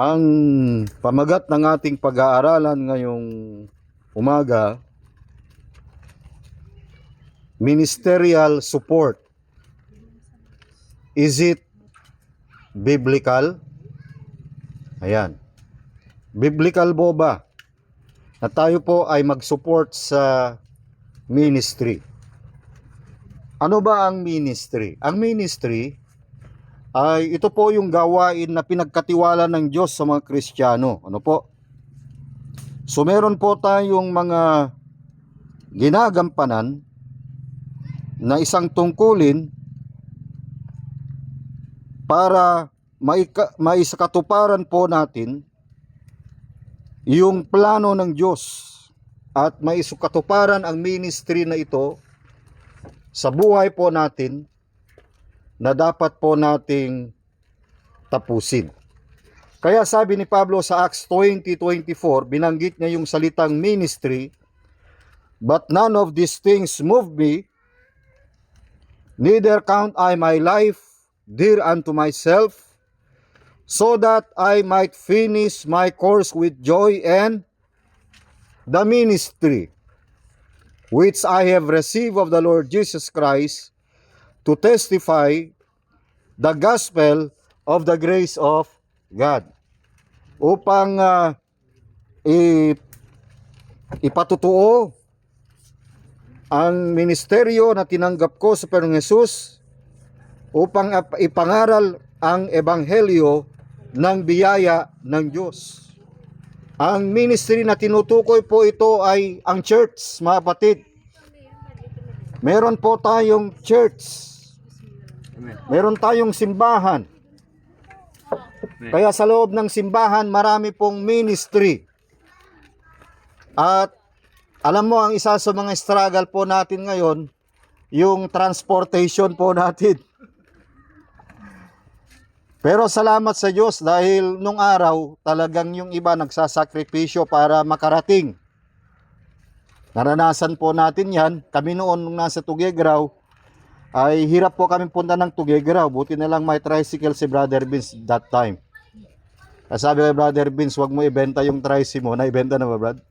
Ang pamagat ng ating pag-aaralan ngayong umaga, ministerial support. Is it biblical? Ayan. Biblical po ba na tayo po ay mag-support sa ministry? Ano ba ang ministry? Ang ministry ay ito po yung gawain na pinagkatiwala ng Diyos sa mga Kristiyano. Ano po? So meron po tayong mga ginagampanan na isang tungkulin para maisakatuparan po natin yung plano ng Diyos at maisakatuparan ang ministry na ito sa buhay po natin na dapat po nating tapusin. Kaya sabi ni Pablo sa Acts 20:24, binanggit niya yung salitang ministry, "But none of these things move me, neither count I my life dear unto myself, so that I might finish my course with joy and the ministry which I have received of the Lord Jesus Christ, to testify the gospel of the grace of God." Upang ipatutuo ang ministeryo na tinanggap ko sa Panginoong Hesus, upang ipangaral ang ebanghelyo ng biyaya ng Diyos. Ang ministry na tinutukoy po ito ay ang church, mga kapatid. Meron po tayong church. Meron tayong simbahan. Kaya sa loob ng simbahan, marami pong ministry. At alam mo, ang isa sa mga struggle po natin ngayon, yung transportation po natin. Pero salamat sa Diyos dahil nung araw, talagang yung iba nagsasakripisyo para makarating. Naranasan po natin yan. Kami noon nung nasa Tuguegarao, ay hirap po kami punta ng Tuguegarao. Buti na lang may tricycle si Brother Vince that time. Sabi kay Brother Vince, wag mo ibenta yung tricycle mo. Naibenta na ba, Brad?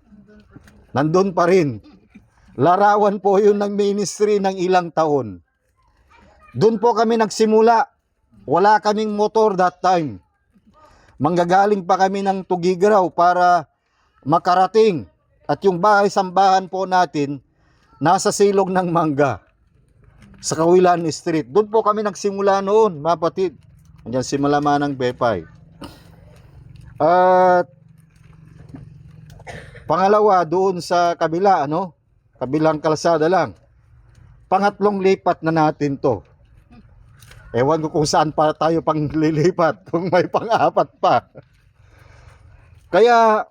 Nandun pa rin. Larawan po yun ng ministry ng ilang taon. Doon po kami nagsimula. Wala kaming motor that time. Manggagaling pa kami ng Tuguegarao para makarating. At yung bahay-sambahan po natin, nasa silog ng Mangga, sa Kawilan Street. Doon po kami nagsimula noon, mga kapatid. Andiyan si Malamanang Bepay. At pangalawa, doon sa kabila, kabilang kalsada lang. Pangatlong lipat na natin to. Ewan ko kung saan pa tayo pang lilipat, kung may pang-apat pa. Kaya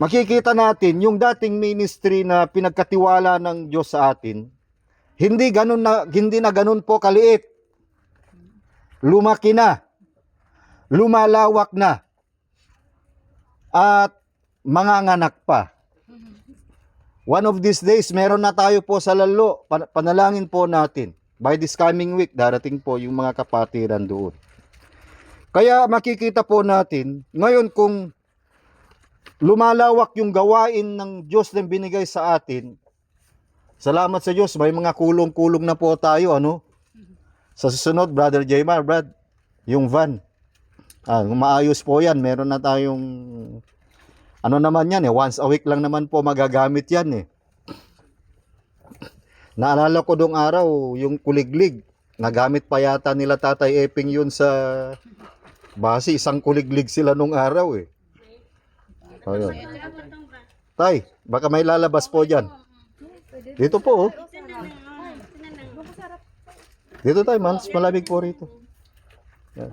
makikita natin yung dating ministry na pinagkatiwala ng Diyos sa atin, hindi na ganun po kaliit. Lumaki na. Lumalawak na. At manganganak pa. One of these days, meron na tayo po sa lalo. Panalangin po natin. By this coming week, darating po yung mga kapatiran doon. Kaya makikita po natin, ngayon kung lumalawak yung gawain ng Diyos na binigay sa atin, salamat sa Diyos, may mga kulong-kulong na po tayo, Sa susunod, Brother Jaymar, Brad, yung van. Maayos po yan, meron na tayong, naman yan once a week lang naman po magagamit yan Naalala ko dong araw, yung kuliglig, nagamit pa yata nila Tatay Eping yun sa base, isang kuliglig sila nung araw Ayun. Tay, baka may lalabas po dyan. Dito po Dito tayo, man, malamig po rito. Yan.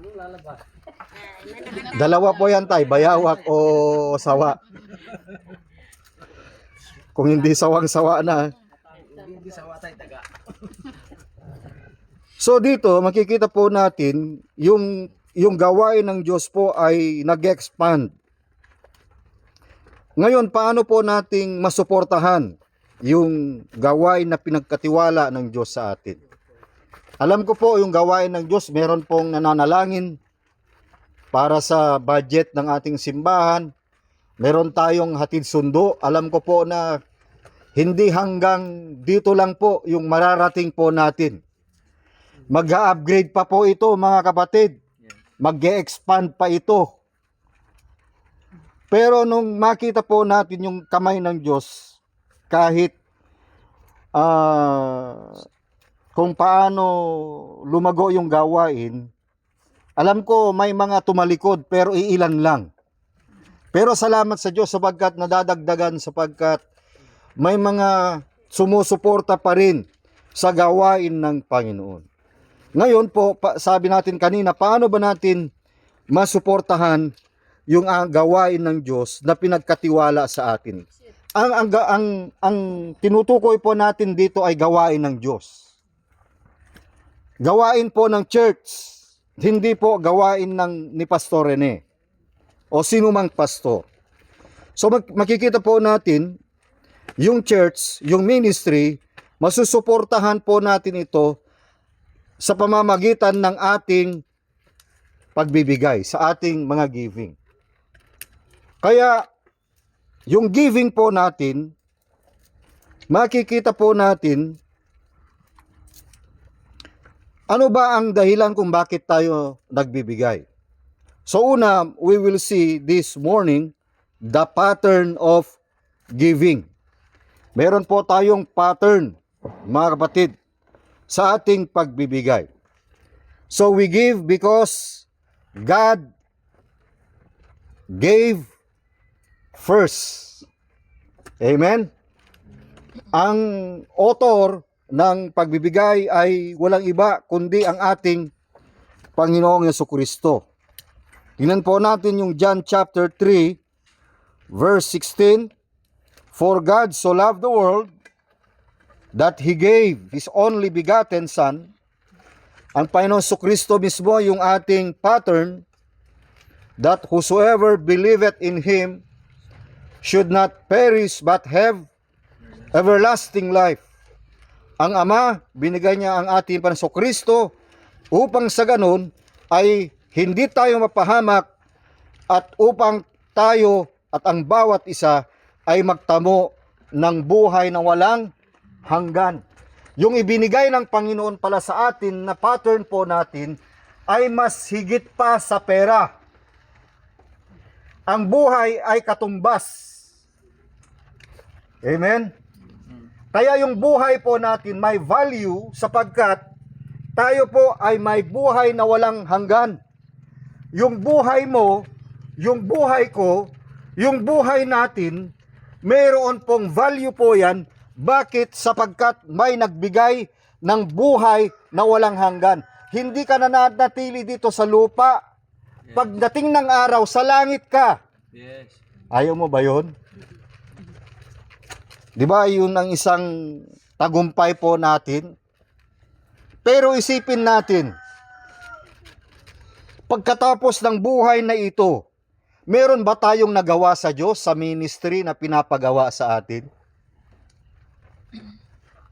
Dalawa po yan, tay, bayawak o sawa. Kung hindi sawang-sawa na. Hindi sawa tayo taga. So dito, makikita po natin, yung gawain ng Diyos po ay nag-expand. Ngayon, paano po nating masuportahan yung gawain na pinagkatiwala ng Diyos sa atin? Alam ko po yung gawain ng Diyos, meron pong nananalangin para sa budget ng ating simbahan. Meron tayong hatid sundo. Alam ko po na hindi hanggang dito lang po yung mararating po natin. Mag-upgrade pa po ito mga kapatid. Mag-expand pa ito. Pero nung makita po natin yung kamay ng Diyos, kahit kung paano lumago yung gawain, alam ko may mga tumalikod pero iilan lang. Pero salamat sa Diyos sapagkat nadadagdagan, sapagkat may mga sumusuporta pa rin sa gawain ng Panginoon. Ngayon po, sabi natin kanina, paano ba natin masuportahan yung gawain ng Diyos na pinagkatiwala sa atin? Ang tinutukoy po natin dito ay gawain ng Diyos. Gawain po ng church. Hindi po gawain ni Pastor Rene o sinumang pastor. So makikita po natin yung church, yung ministry, masusuportahan po natin ito sa pamamagitan ng ating pagbibigay, sa ating mga giving. Kaya yung giving po natin, makikita po natin ano ba ang dahilan kung bakit tayo nagbibigay? So una, we will see this morning the pattern of giving. Meron po tayong pattern, mga kapatid, sa ating pagbibigay. So we give because God gave first. Amen? Ang author ng pagbibigay ay walang iba kundi ang ating Panginoong Jesucristo. Tingnan po natin yung John chapter 3 verse 16. For God so loved the world that He gave His only begotten Son. Ang Panginoong Jesucristo mismo yung ating pattern, that whosoever believeth in Him should not perish but have everlasting life. Ang Ama, binigay niya ang ating Panginoong Kristo upang sa ganun ay hindi tayo mapahamak at upang tayo at ang bawat isa ay magtamo ng buhay na walang hanggan. Yung ibinigay ng Panginoon pala sa atin na pattern po natin ay mas higit pa sa pera. Ang buhay ay katumbas. Amen? Kaya yung buhay po natin may value sapagkat tayo po ay may buhay na walang hanggan. Yung buhay mo, yung buhay ko, yung buhay natin, mayroon pong value po yan. Bakit? Sapagkat may nagbigay ng buhay na walang hanggan. Hindi ka nananatili dito sa lupa. Pagdating ng araw, sa langit ka. Yes. Ayaw mo ba yun? Di ba yun ang isang tagumpay po natin? Pero isipin natin, pagkatapos ng buhay na ito, meron ba tayong nagawa sa Diyos sa ministry na pinapagawa sa atin?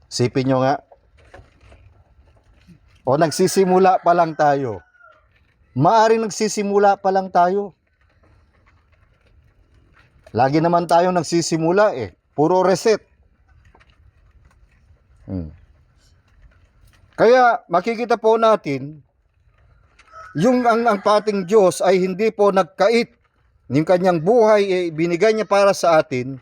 Isipin nyo nga. O nagsisimula pa lang tayo. Maaring nagsisimula pa lang tayo. Lagi naman tayong nagsisimula eh. Puro reset. Kaya makikita po natin, yung ang pating Diyos ay hindi po nagkait. Yung kanyang buhay binigay niya para sa atin.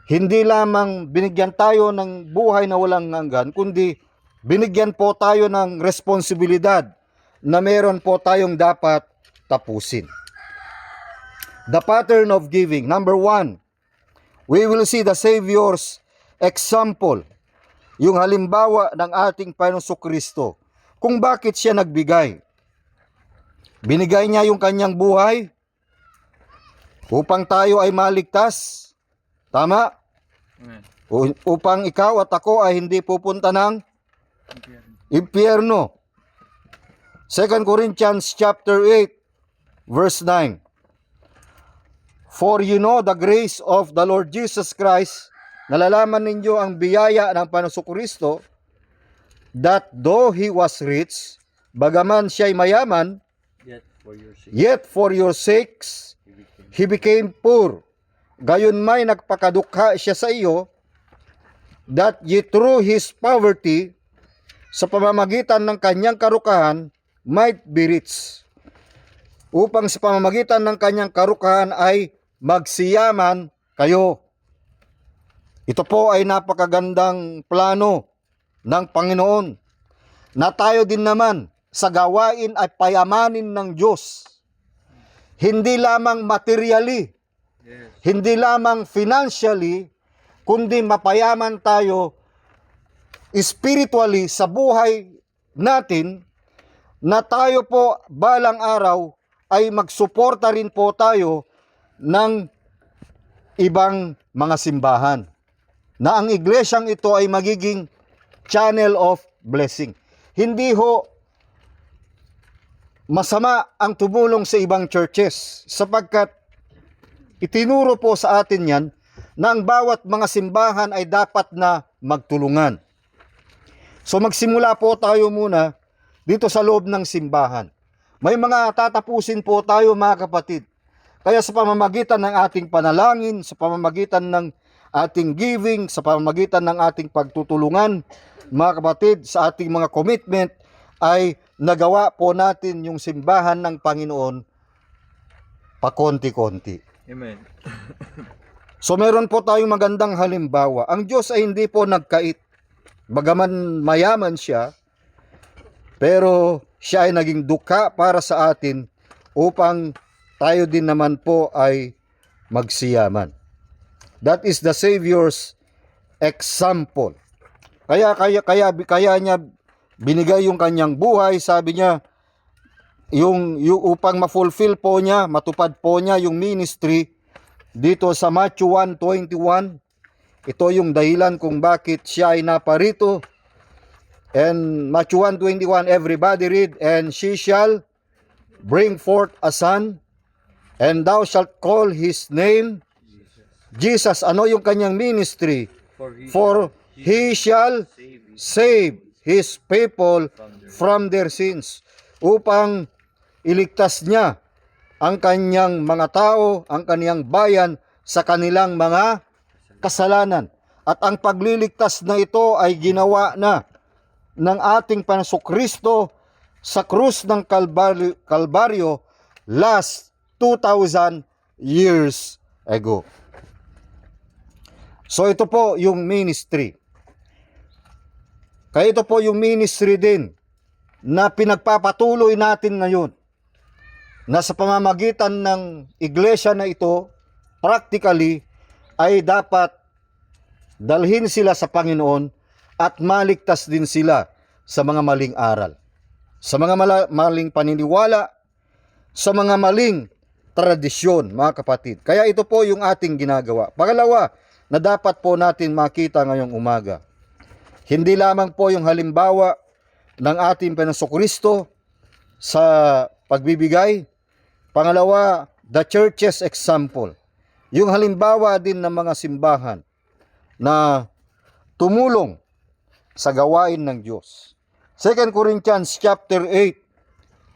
Hindi lamang binigyan tayo ng buhay na walang hanggan, kundi binigyan po tayo ng responsibilidad na meron po tayong dapat tapusin. The pattern of giving. Number 1, we will see the Savior's example. Yung halimbawa ng ating Panginoong Jesucristo. Kung bakit siya nagbigay. Binigay niya yung kanyang buhay upang tayo ay maligtas. Tama? Amen. Upang ikaw at ako ay hindi pupunta ng impyerno. 2 Corinthians chapter 8 verse 9. For you know the grace of the Lord Jesus Christ, nalalaman ninyo ang biyaya ng Panginoong Jesucristo, that though He was rich, bagaman siya'y mayaman, For your sake, Yet for your sakes, he became poor. Gayon may nagpakadukha siya sa iyo, that ye through his poverty, sa pamamagitan ng kanyang karukahan, might be rich. Upang sa pamamagitan ng kanyang karukahan ay magsiyaman kayo. Ito po ay napakagandang plano ng Panginoon na tayo din naman sa gawain ay payamanin ng Diyos. Hindi lamang materially, yes, hindi lamang financially, kundi mapayaman tayo spiritually sa buhay natin, na tayo po balang araw ay magsuporta rin po tayo ng ibang mga simbahan, na ang iglesyang ito ay magiging channel of blessing. Hindi ho masama ang tumulong sa ibang churches, sapagkat itinuro po sa atin yan na ang bawat mga simbahan ay dapat na magtulungan. So magsimula po tayo muna dito sa loob ng simbahan. May mga tatapusin po tayo, mga kapatid. Kaya sa pamamagitan ng ating panalangin, sa pamamagitan ng ating giving, sa pamamagitan ng ating pagtutulungan, mga kapatid, sa ating mga commitment, ay nagawa po natin yung simbahan ng Panginoon pakonti-konti. amen. So meron po tayong magandang halimbawa. Ang Diyos ay hindi po nagkait. Bagaman mayaman siya, pero siya ay naging dukha para sa atin upang tayo din naman po ay magsiyaman. That is the Savior's example. Kaya niya binigay yung kanyang buhay. Sabi niya, yung upang ma-fulfill po niya, matupad po niya yung ministry dito sa Matthew 1:21. Ito yung dahilan kung bakit siya ay naparito. And Matthew 1:21, everybody read, and she shall bring forth a son, and thou shalt call his name Jesus. Ano yung kanyang ministry? For he shall save his people from their sins. Upang iligtas niya ang kanyang mga tao, ang kanyang bayan sa kanilang mga kasalanan. At ang pagliligtas na ito ay ginawa na ng ating Panginoong sa krus ng Kalbaryo last 2,000 years ago. So ito po yung ministry. Kaya ito po yung ministry din na pinagpapatuloy natin ngayon, na sa pamamagitan ng iglesia na ito, practically, ay dapat dalhin sila sa Panginoon at maligtas din sila sa mga maling aral, sa mga maling paniniwala, sa mga maling tradisyon, mga kapatid. Kaya ito po yung ating ginagawa. Pangalawa na dapat po natin makita ngayong umaga, hindi lamang po yung halimbawa ng ating Panginoong sa pagbibigay. Pangalawa, the church's example. Yung halimbawa din ng mga simbahan na tumulong sa gawain ng Diyos. 2 Corinthians chapter 8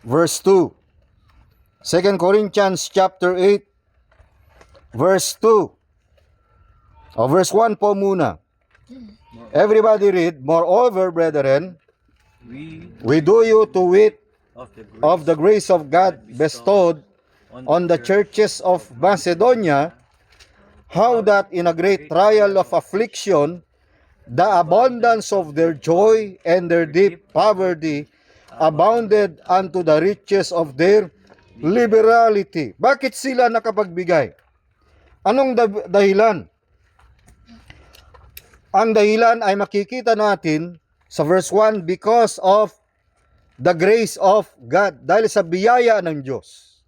verse 2. 2 Corinthians chapter 8 verse 2. O verse 1 po muna. Everybody read, moreover, brethren, we do you to wit of the grace of God bestowed on the churches of Macedonia, how that in a great trial of affliction, the abundance of their joy and their deep poverty abounded unto the riches of their liberality. Bakit sila nakapagbigay? Anong dahilan? Ang dahilan ay makikita natin sa verse 1, because of the grace of God, dahil sa biyaya ng Diyos.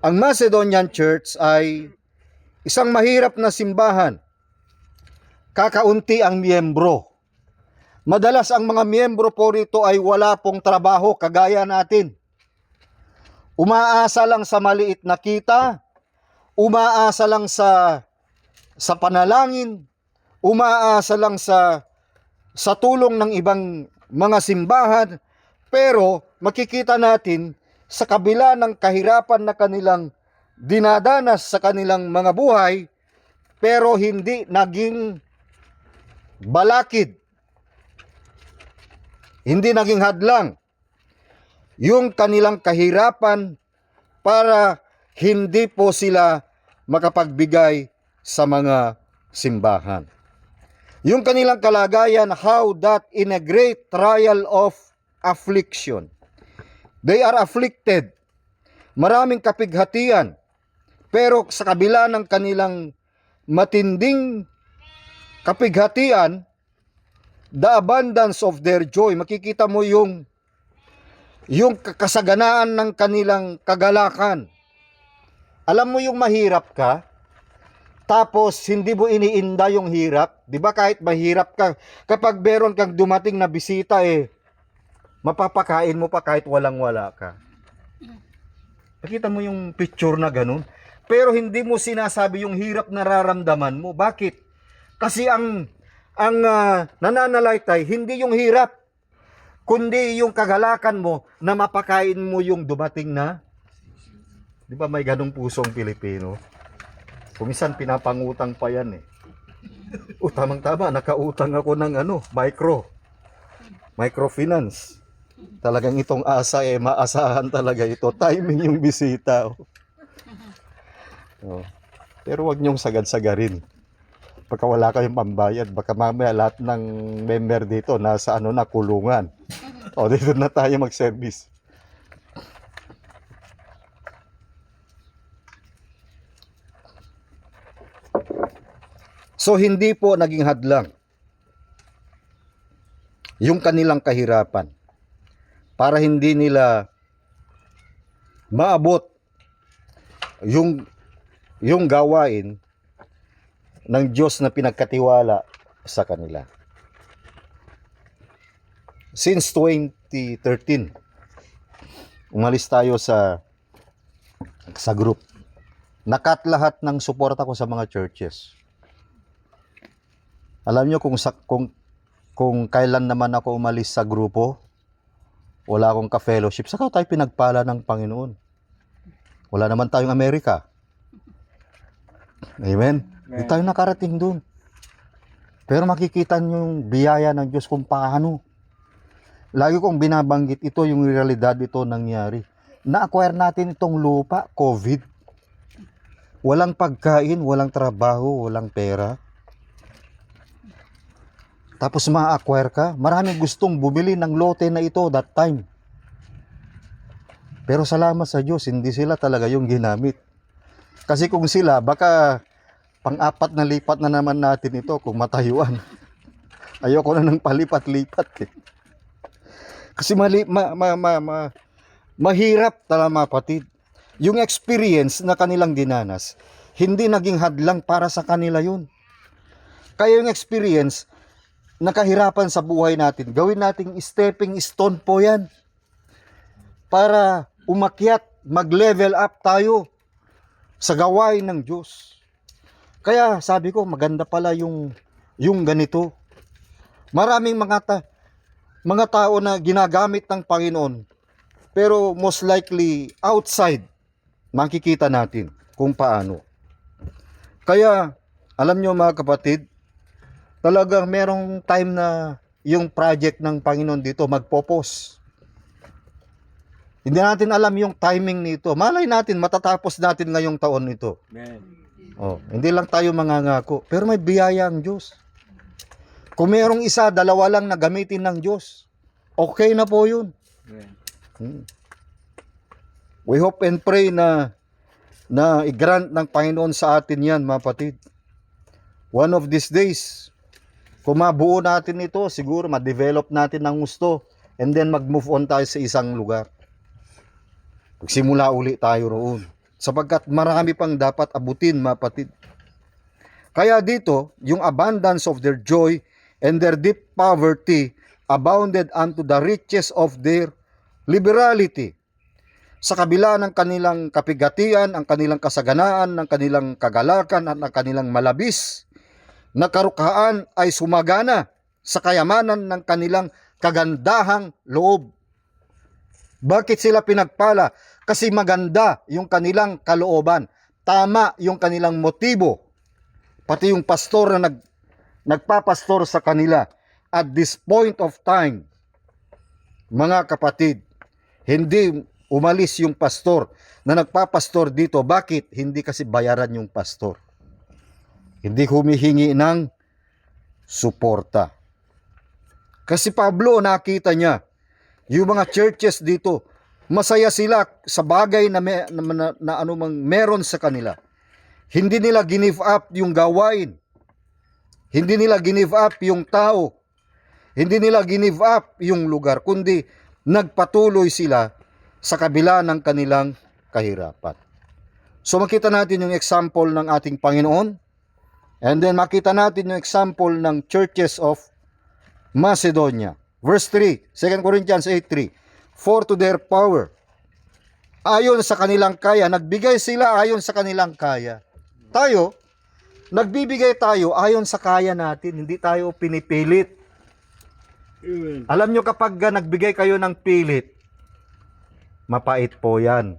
Ang Macedonian Church ay isang mahirap na simbahan. Kakaunti ang miyembro. Madalas ang mga miyembro po rito ay wala pong trabaho kagaya natin. Umaasa lang sa maliit na kita, umaasa lang sa panalangin, umaasa lang sa tulong ng ibang mga simbahan, pero makikita natin sa kabila ng kahirapan na kanilang dinadanas sa kanilang mga buhay, pero hindi naging balakid, hindi naging hadlang yung kanilang kahirapan para hindi po sila makapagbigay sa mga simbahan. Yung kanilang kalagayan, how that in a great trial of affliction, they are afflicted, maraming kapighatian, pero sa kabila ng kanilang matinding kapighatian, the abundance of their joy, makikita mo yung kasaganaan ng kanilang kagalakan. Alam mo yung mahirap ka, tapos hindi mo iniinda yung hirap. Di ba kahit mahirap ka, kapag meron kang dumating na bisita, mapapakain mo pa kahit walang-wala ka. Nakita mo yung picture na ganun? Pero hindi mo sinasabi yung hirap nararamdaman mo. Bakit? Kasi ang nananalaytay, hindi yung hirap, kundi yung kagalakan mo na mapakain mo yung dumating na. Di ba may ganung pusong Pilipino? Kumisan pinapangutang pa yan tamang-tama, nakautang ako ng microfinance. Talagang itong asa maasahan talaga ito. Timing yung bisita. Pero wag niyong sagad-sagarin. Pagka wala kayong pambayad, baka mamaya lahat ng member dito nasa na kulungan. Dito na tayo mag-service. So hindi po naging hadlang yung kanilang kahirapan para hindi nila maabot yung gawain ng Diyos na pinagkatiwala sa kanila. Since 2013, umalis tayo sa group. Nakat lahat ng suporta ko sa mga churches. Alam nyo kung kailan naman ako umalis sa grupo, wala akong ka-fellowship, saka tayo pinagpala ng Panginoon. Wala naman tayong Amerika. Amen? Hindi tayo nakarating dun. Pero makikita nyo yung biyaya ng Diyos kung paano. Lagi kong binabanggit ito, yung realidad ito nangyari. Na-acquire natin itong lupa, COVID. Walang pagkain, walang trabaho, walang pera. Tapos ma-acquire ka, maraming gustong bumili ng lote na ito that time. Pero salamat sa Diyos, hindi sila talaga yung ginamit. Kasi kung sila, baka pang-apat na lipat na naman natin ito kung matayuan. Ayoko na ng palipat-lipat. Kasi mahirap talaga mga kapatid. Yung experience na kanilang dinanas, hindi naging hadlang para sa kanila yun. Kaya yung experience, nakahirapan sa buhay natin, gawin nating stepping stone po yan para umakyat, mag-level up tayo sa gawain ng Diyos. Kaya sabi ko, maganda pala yung ganito. Maraming mga tao na ginagamit ng Panginoon, pero most likely outside, makikita natin kung paano. Kaya, alam nyo mga kapatid, talagang merong time na yung project ng Panginoon dito magpopos. Hindi natin alam yung timing nito. Malay natin, matatapos natin ngayong taon nito. Amen. Hindi lang tayo mangangako, pero may biyaya ang Diyos. Kung merong isa, dalawa lang na gamitin ng Diyos, okay na po yun. Amen. We hope and pray na i-grant ng Panginoon sa atin yan, mga kapatid. One of these days, kung mabuo natin ito, siguro ma-develop natin ng gusto, and then mag-move on tayo sa isang lugar. Magsimula uli tayo roon. Sapagkat marami pang dapat abutin, mga kapatid. Kaya dito, yung abundance of their joy and their deep poverty abounded unto the riches of their liberality. Sa kabila ng kanilang kapigatian, ang kanilang kasaganaan, ng kanilang kagalakan at ang kanilang malabis na karukhaan ay sumagana sa kayamanan ng kanilang kagandahang loob. Bakit sila pinagpala? Kasi maganda yung kanilang kalooban. Tama yung kanilang motibo. Pati yung pastor na nagpapastor sa kanila. At this point of time, mga kapatid, hindi umalis yung pastor na nagpapastor dito. Bakit? Hindi kasi bayaran yung pastor. Hindi humihingi ng suporta. Kasi Pablo, nakita niya, yung mga churches dito, masaya sila sa bagay na anumang meron sa kanila. Hindi nila give up yung gawain. Hindi nila give up yung tao. Hindi nila give up yung lugar, kundi nagpatuloy sila sa kabila ng kanilang kahirapan. So makita natin yung example ng ating Panginoon, and then makita natin yung example ng churches of Macedonia. Verse 3, 2 Corinthians 8:3. For to their power, ayon sa kanilang kaya, nagbigay sila ayon sa kanilang kaya. Tayo, nagbibigay tayo ayon sa kaya natin, hindi tayo pinipilit. Alam nyo, kapag nagbigay kayo ng pilit, mapait po yan.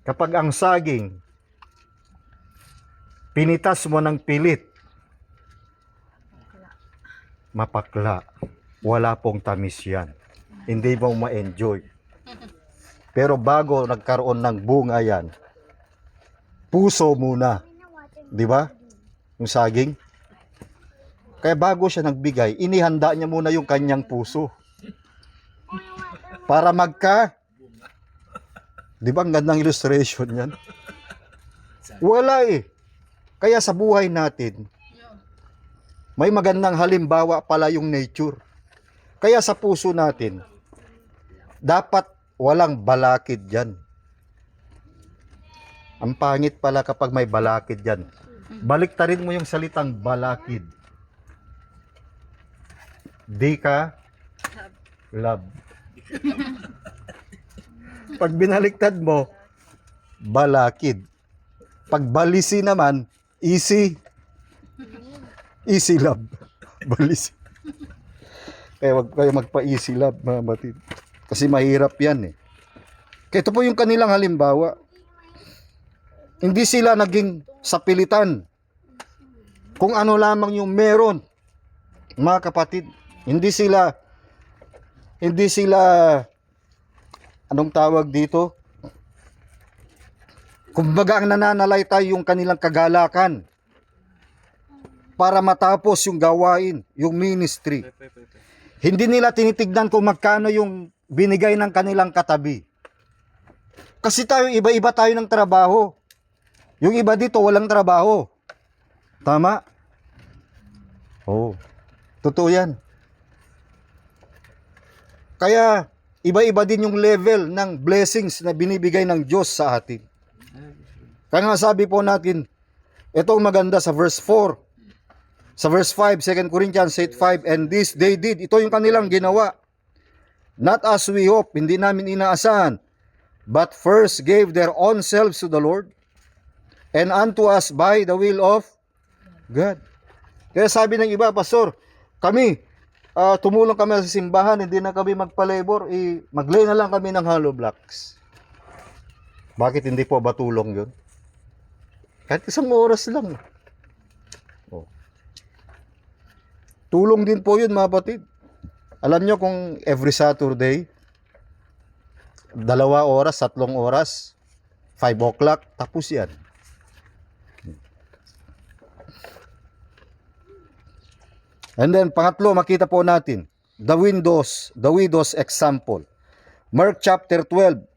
Kapag ang saging, pinitas mo ng pilit, mapakla. Wala pong tamis yan. Hindi mo ma-enjoy. Pero bago nagkaroon ng bunga yan, puso muna. Di ba? Yung saging. Kaya bago siya nagbigay, inihanda niya muna yung kanyang puso. Para di ba ang gandang illustration yan? Wala eh. Kaya sa buhay natin, may magandang halimbawa pala yung nature. Kaya sa puso natin, dapat walang balakid dyan. Ang pangit pala kapag may balakid dyan. Baliktarin mo yung salitang balakid. Di ka love. Pag binaliktad mo, balakid. Pag balisi naman, easy love. Balisi. Kaya wag kayo magpa-easy love, mga batid. Kasi mahirap yan eh. Kaya ito po yung kanilang halimbawa. Hindi sila naging sapilitan. Kung ano lamang yung meron, mga kapatid. Hindi sila, anong tawag dito? Kumbaga ang nananalaytay yung kanilang kagalakan para matapos yung gawain, yung ministry. Hindi nila tinitignan kung magkano yung binigay ng kanilang katabi. Kasi tayo, iba-iba tayo ng trabaho. Yung iba dito, walang trabaho. Tama? Oo. Totoo yan. Kaya, iba-iba din yung level ng blessings na binibigay ng Diyos sa atin. Kaya nga sabi po natin, itong maganda sa verse 4. Sa verse 5, 2 Corinthians 8:5, and this they did. Ito yung kanilang ginawa. Not as we hope, hindi namin inaasahan, but first gave their own selves to the Lord, and unto us by the will of God. Kaya sabi ng iba, Pastor, kami, tumulong kami sa simbahan, hindi na kami magpa-labor, mag-lay na lang kami ng hollow blocks. Bakit hindi po ba tulong yun? Kahit isang oras lang. Oh. Tulong din po yun, mga batid. Alam nyo kung every Saturday, 2 oras, 3 oras, 5 o'clock, tapos yan. And then, pangatlo, makita po natin, the widow's example. Mark chapter 12.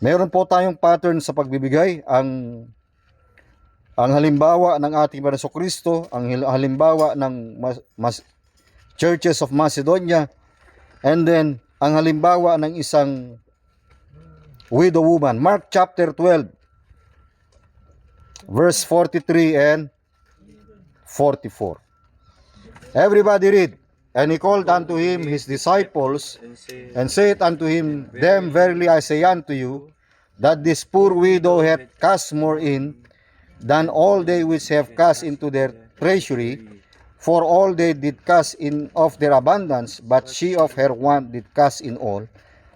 Meron po tayong pattern sa pagbibigay. Ang halimbawa ng ating Panginoong Kristo, ang halimbawa ng churches of Macedonia, and then ang halimbawa ng isang widow woman. Mark chapter 12, verse 43 and 44. Everybody read. And he called unto him his disciples, and said unto him, them verily I say unto you, that this poor widow hath cast more in than all they which have cast into their treasury, For all they did cast in of their abundance, but she of her want did cast in all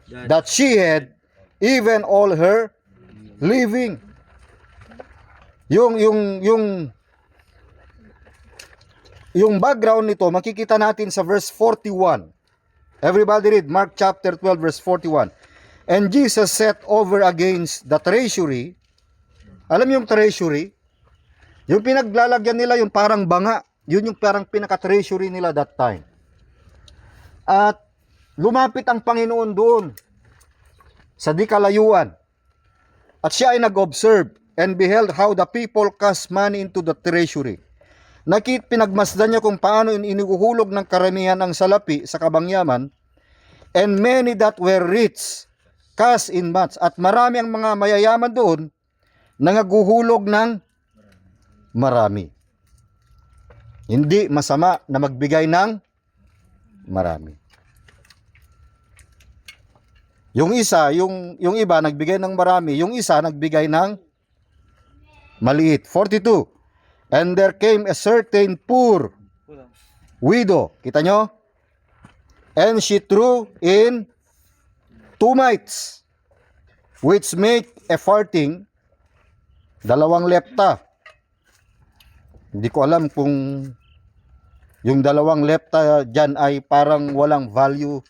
that she had, even all her living. Yung background nito, makikita natin sa verse 41. Everybody read Mark chapter 12 verse 41. And Jesus set over against the treasury. Alam yung treasury? Yung pinaglalagyan nila, yung parang banga. Yun yung parang pinaka-treasury nila that time. At lumapit ang Panginoon doon sa di kalayuan. At siya ay nag-observe and beheld how the people cast money into the treasury. Pinagmasdan niya kung paano inihuhulog ng karamihan ang salapi sa kabangyaman, and many that were rich cast in much. At marami ang mga mayayaman doon na naguhulog ng marami. Hindi masama na magbigay ng marami. Yung isa, yung iba nagbigay ng marami, yung isa nagbigay ng maliit. 42. And there came a certain poor widow. Kita nyo? And she threw in 2 mites, which make a farthing, 2 lepta. Hindi ko alam kung yung 2 lepta dyan ay parang walang value.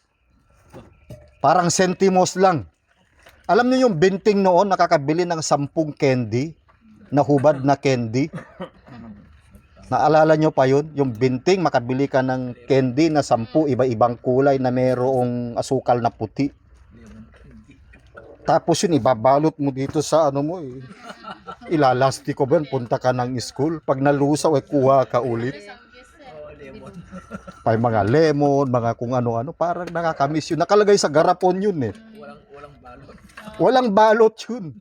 Parang sentimos lang. Alam niyo yung binting noon, nakakabili ng 10 candy, na hubad na candy. Naalala nyo pa yun? Yung binting, makabili ka ng candy na 10, iba-ibang kulay na mayroong asukal na puti. Tapos yun, ibabalot mo dito sa ano mo, ilalastiko ba yun, punta ka ng school. Pag nalusaw, kuha ka ulit. May mga lemon, mga kung ano-ano, parang nakakamiss yun. Nakalagay sa garapon yun eh. Walang balot. Walang balot yun.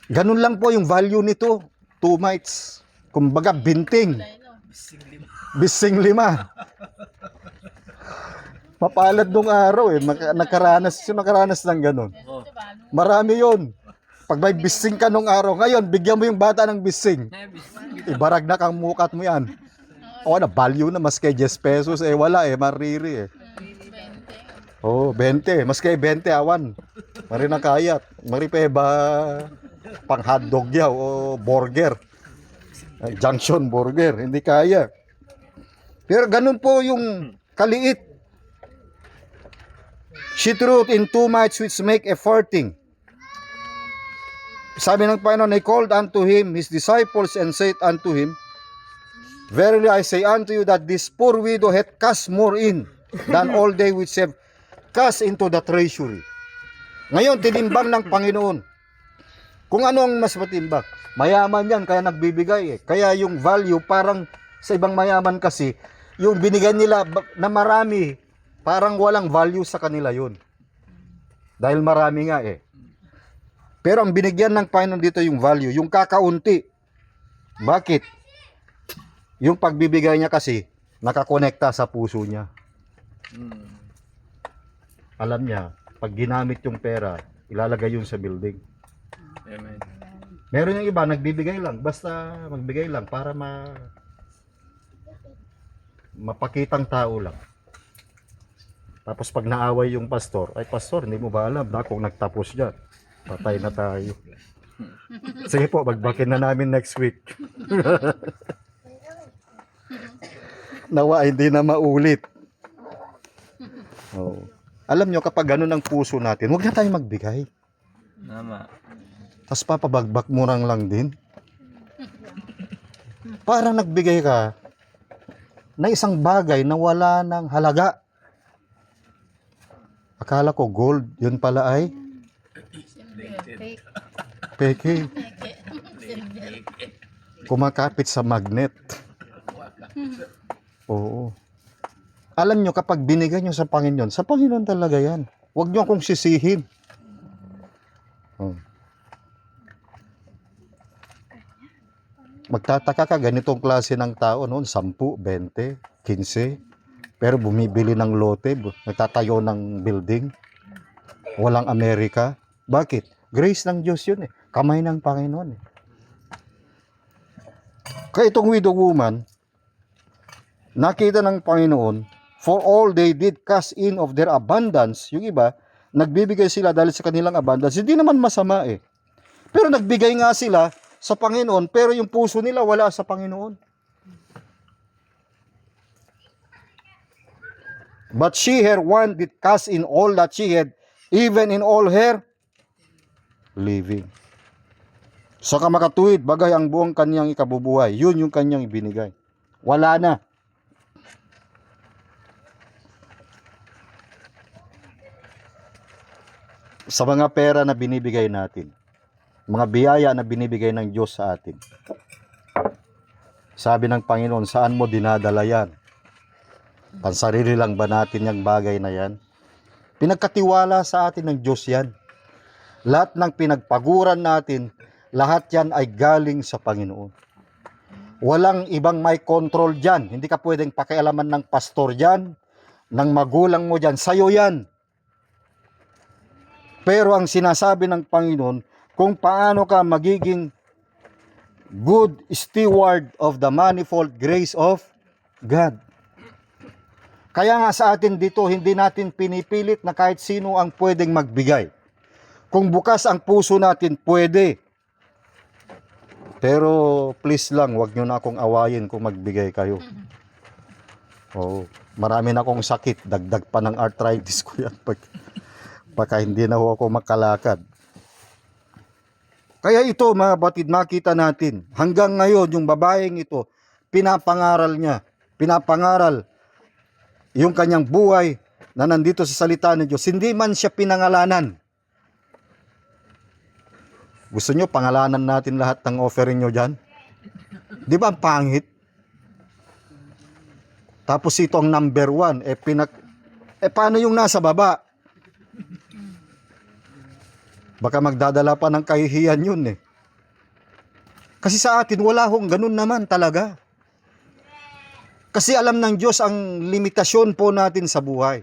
Ganun lang po yung value nito. 2 mites. Kumbaga, binting. Bising 5. Mapalad nung araw eh. Nakaranas ng ganun. Marami yon. Pag may bising ka nung araw, ngayon, bigyan mo yung bata ng bising. Ibarag na kang mukat mo yan. O na, value na, mas kay 10 pesos. Eh, wala eh, mariri eh. Oh, 20. Mas kay 20, awan. Mari na kayat. Mari pa ba pang hotdog yaw o burger. Junction burger. Hindi kaya. Pero ganun po yung kaliit. She threw in 2 mites which make a farthing. Sabi ng Panginoon, I called unto him his disciples and said unto him, Verily I say unto you that this poor widow hath cast more in than all they which have cast into the treasury. Ngayon, tinimbang ng Panginoon. Kung ano ang mas matimbang? Mayaman yan, kaya nagbibigay eh. Kaya yung value, parang sa ibang mayaman kasi, yung binigyan nila na marami, parang walang value sa kanila yun. Dahil marami nga eh. Pero ang binigyan ng Panginoon dito yung value, yung kakaunti. Bakit? Yung pagbibigay niya kasi, nakakonekta sa puso niya. Alam niya, pag ginamit yung pera, ilalagay yun sa building. Amen. Meron yung iba, nagbibigay lang. Basta magbigay lang para mapakitang tao lang. Tapos pag naaway yung pastor, ay pastor, hindi mo ba alam na kung nagtapos dyan? Patay na tayo. Sige po, magbakin na namin next week. Nawa, hindi na maulit. Oh. Alam nyo, kapag ganun ang puso natin, huwag na tayong magbigay. Nama. Tapos papabagbak mo lang din. Para nagbigay ka na isang bagay na wala ng halaga. Akala ko gold, yun pala ay peke. Kumakapit sa magnet. Oo. Alam nyo, kapag binigay nyo sa Panginoon talaga yan. Huwag nyo akong sisihin. Oh. Magtataka ka, ganitong klase ng tao noon, 10, 20, 15, pero bumibili ng lote, nagtatayo ng building, walang Amerika. Bakit? Grace ng Diyos yun eh. Kamay ng Panginoon eh. Kaya itong widow woman, nakita ng Panginoon, for all they did cast in of their abundance, yung iba, nagbibigay sila dahil sa kanilang abundance, hindi naman masama eh. Pero nagbigay nga sila sa Panginoon, pero yung puso nila wala sa Panginoon. But she, her one, did cast in all that she had, even in all her living. Sa kamakatuwid, bagay ang buong kanyang ikabubuhay. Yun yung kanyang ibinigay. Wala na. Sa mga pera na binibigay natin, mga biyaya na binibigay ng Diyos sa atin, sabi ng Panginoon, saan mo dinadala yan? Pansarili lang ba natin yung bagay na yan? Pinagkatiwala sa atin ng Diyos yan. Lahat ng pinagpaguran natin, lahat yan ay galing sa Panginoon. Walang ibang may control dyan. Hindi ka pwedeng pakialaman ng pastor dyan, ng magulang mo dyan. Sa'yo yan. Pero ang sinasabi ng Panginoon, kung paano ka magiging good steward of the manifold grace of God. Kaya nga sa atin dito, hindi natin pinipilit na kahit sino ang pwedeng magbigay. Kung bukas ang puso natin, pwede. Pero please lang, wag nyo na akong awayin kung magbigay kayo. Oo, marami na akong sakit, dagdag pa ng arthritis ko yan pagka hindi na ako makalakad. Kaya ito mga batid, makita natin, hanggang ngayon yung babaeng ito, pinapangaral niya, pinapangaral yung kanyang buhay na nandito sa salita ng Diyos. Hindi man siya pinangalanan. Gusto nyo, pangalanan natin lahat ng offering nyo dyan? Di ba ang pangit? Tapos ito ang number 1. Paano yung nasa baba? Baka magdadala pa ng kahihiyan yun eh. Kasi sa atin, wala hong ganun naman talaga. Kasi alam ng Diyos ang limitasyon po natin sa buhay.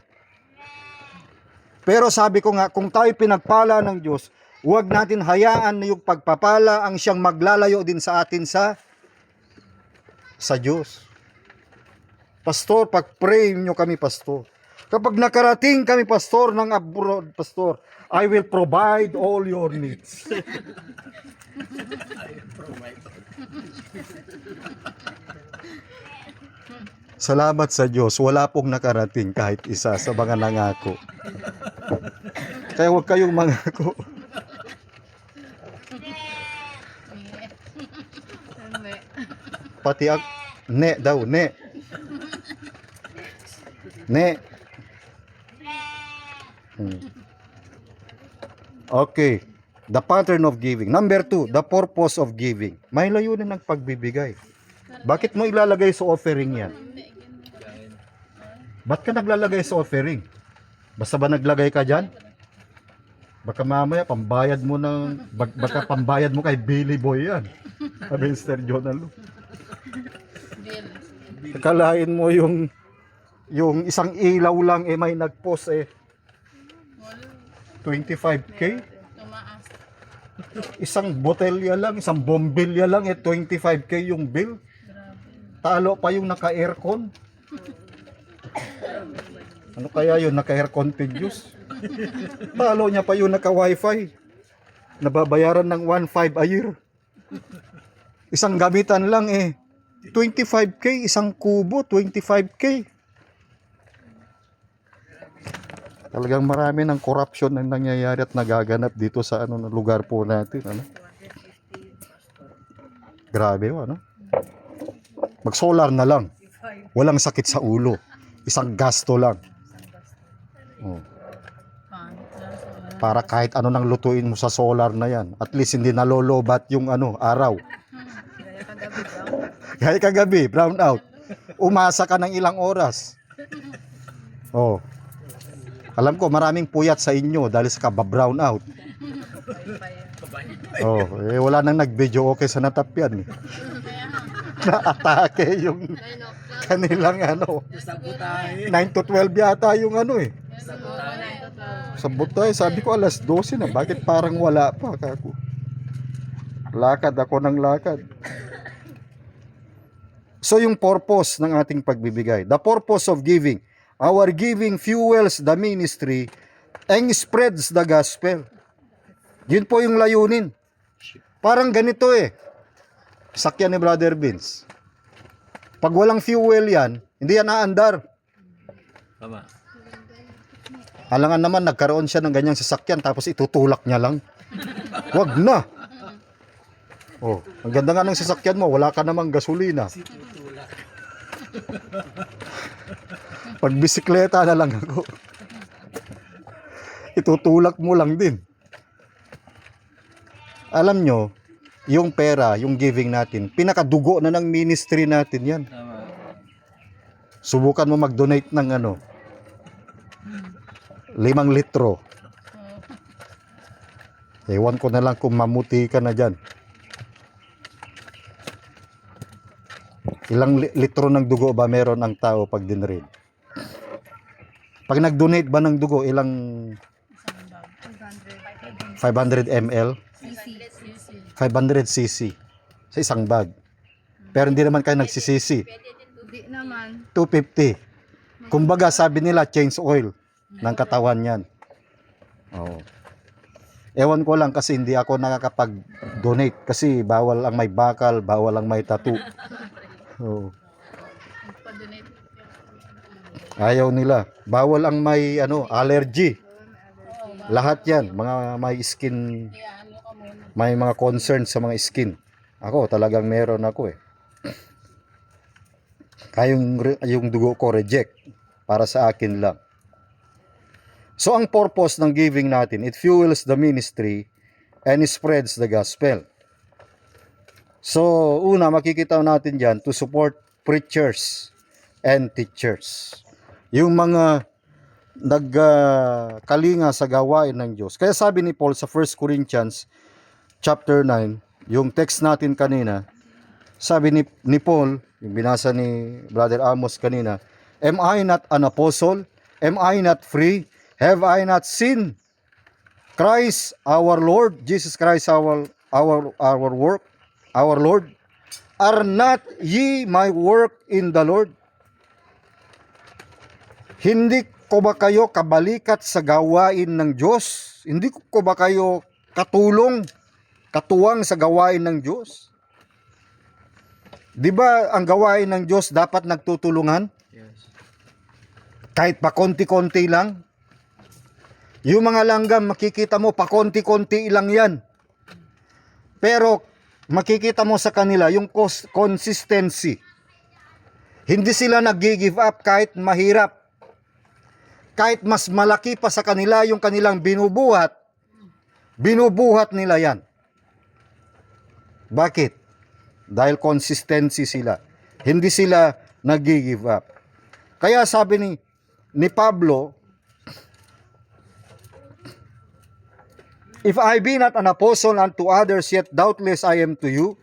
Pero sabi ko nga, kung tayo pinagpala ng Diyos, huwag natin hayaan na yung pagpapala ang siyang maglalayo din sa atin sa Diyos. Pastor, pag-pray nyo kami, pastor. Kapag nakarating kami, pastor, ng abroad, pastor, I will provide all your needs. Salamat sa Diyos, wala pong nakarating kahit isa sa mga nangako. Kaya huwag kayong mangako. Pati ne daw, ne. Okay. The pattern of giving. Number 2, the purpose of giving. May layunin ng pagbibigay. Bakit mo ilalagay sa offering yan? Ba't ka naglalagay sa offering? Basta ba naglagay ka dyan? Baka mamaya pambayad mo baka pambayad mo kay Billy Boy yan. Sabi Mr. Jonalo. Akalain mo yung isang ilaw lang may nagpost 25K? Isang botelya lang, isang bombilya lang 25K yung bill. Talo pa yung naka-aircon. Ano kaya yun? Naka-aircon continuous? Talo niya pa yung naka-wifi. Nababayaran ng 1.5 a year. Isang gamitan lang 25K, isang kubo, 25K. Talagang marami ng corruption ang nangyayari at nagaganap dito sa lugar po natin. Grabe ano? Mag-solar na lang. Walang sakit sa ulo. Isang gasto lang. Oh. Para kahit ano nang lutuin mo sa solar na yan, at least hindi nalolobat yung araw. Kaya kagabi, brown out. Umasa ka ng ilang oras. Oh. Alam ko maraming puyat sa inyo dahil sa kaba-brown out. Oh, wala nang nag-video okay sa natapyan. Na-atake yung kanilang 9 to 12 yata yung Sabutay, sabi ko alas 12 na. Bakit parang wala pa kako? Lakad ako ng lakad. So yung purpose ng ating pagbibigay, the purpose of giving, our giving fuels the ministry and spreads the gospel. Yun po yung layunin. Parang ganito eh. Sakyan ni Brother Vince. Pag walang fuel yan, hindi yan aandar. Tama. Alangan naman, nagkaroon siya ng ganyang sasakyan tapos itutulak niya lang. Wag na. Oh, ang ganda nga ng sasakyan mo, wala ka namang gasolina. Pag bisikleta na lang ako. Itutulak mo lang din. Alam nyo, yung pera, yung giving natin, pinakadugo na ng ministry natin yan. Tama. Subukan mo mag-donate ng 5 litro. Ewan ko na lang kung mamuti ka na dyan. Ilang litro ng dugo ba meron ang tao pag dinrin? Pag nag-donate ba ng dugo, ilang 500 ml? 500 cc sa isang bag. Pero hindi naman kayo nagsisisi. Hindi naman. 250. Kumbaga sabi nila change oil ng katawan yan. Oo. Ewan ko lang kasi hindi ako nakakapag-donate kasi bawal ang may bakal, bawal ang may tattoo. Oo. Nagpa-donate. Ayaw nila. Bawal ang may allergy. Lahat yan, mga may skin, may mga concern sa mga skin. Ako talagang meron ako eh. Kaya yung dugo ko reject para sa akin lang. So ang purpose ng giving natin, it fuels the ministry and it spreads the gospel. So una makikita natin diyan to support preachers and teachers. Yung mga nagkalinga sa gawain ng Diyos. Kaya sabi ni Paul sa 1 Corinthians chapter 9, yung text natin kanina, sabi ni Paul, yung binasa ni Brother Amos kanina, am I not an apostle? Am I not free? Have I not seen Christ our Lord, Jesus Christ our work, our Lord? Are not ye my work in the Lord? Hindi ko ba kayo kabalikat sa gawain ng Diyos? Hindi ko ba kayo katuwang sa gawain ng Diyos? Di ba ang gawain ng Diyos dapat nagtutulungan? Yes. Kahit pa konti-konti lang. Yung mga langgam, makikita mo, pa konti-konti lang yan. Pero makikita mo sa kanila yung consistency. Hindi sila nag-give up kahit mahirap. Kahit mas malaki pa sa kanila yung kanilang binubuhat nila yan. Bakit? Dahil consistency sila. Hindi sila nag-give up. Kaya sabi ni Pablo, if I be not an apostle unto others, yet doubtless I am to you.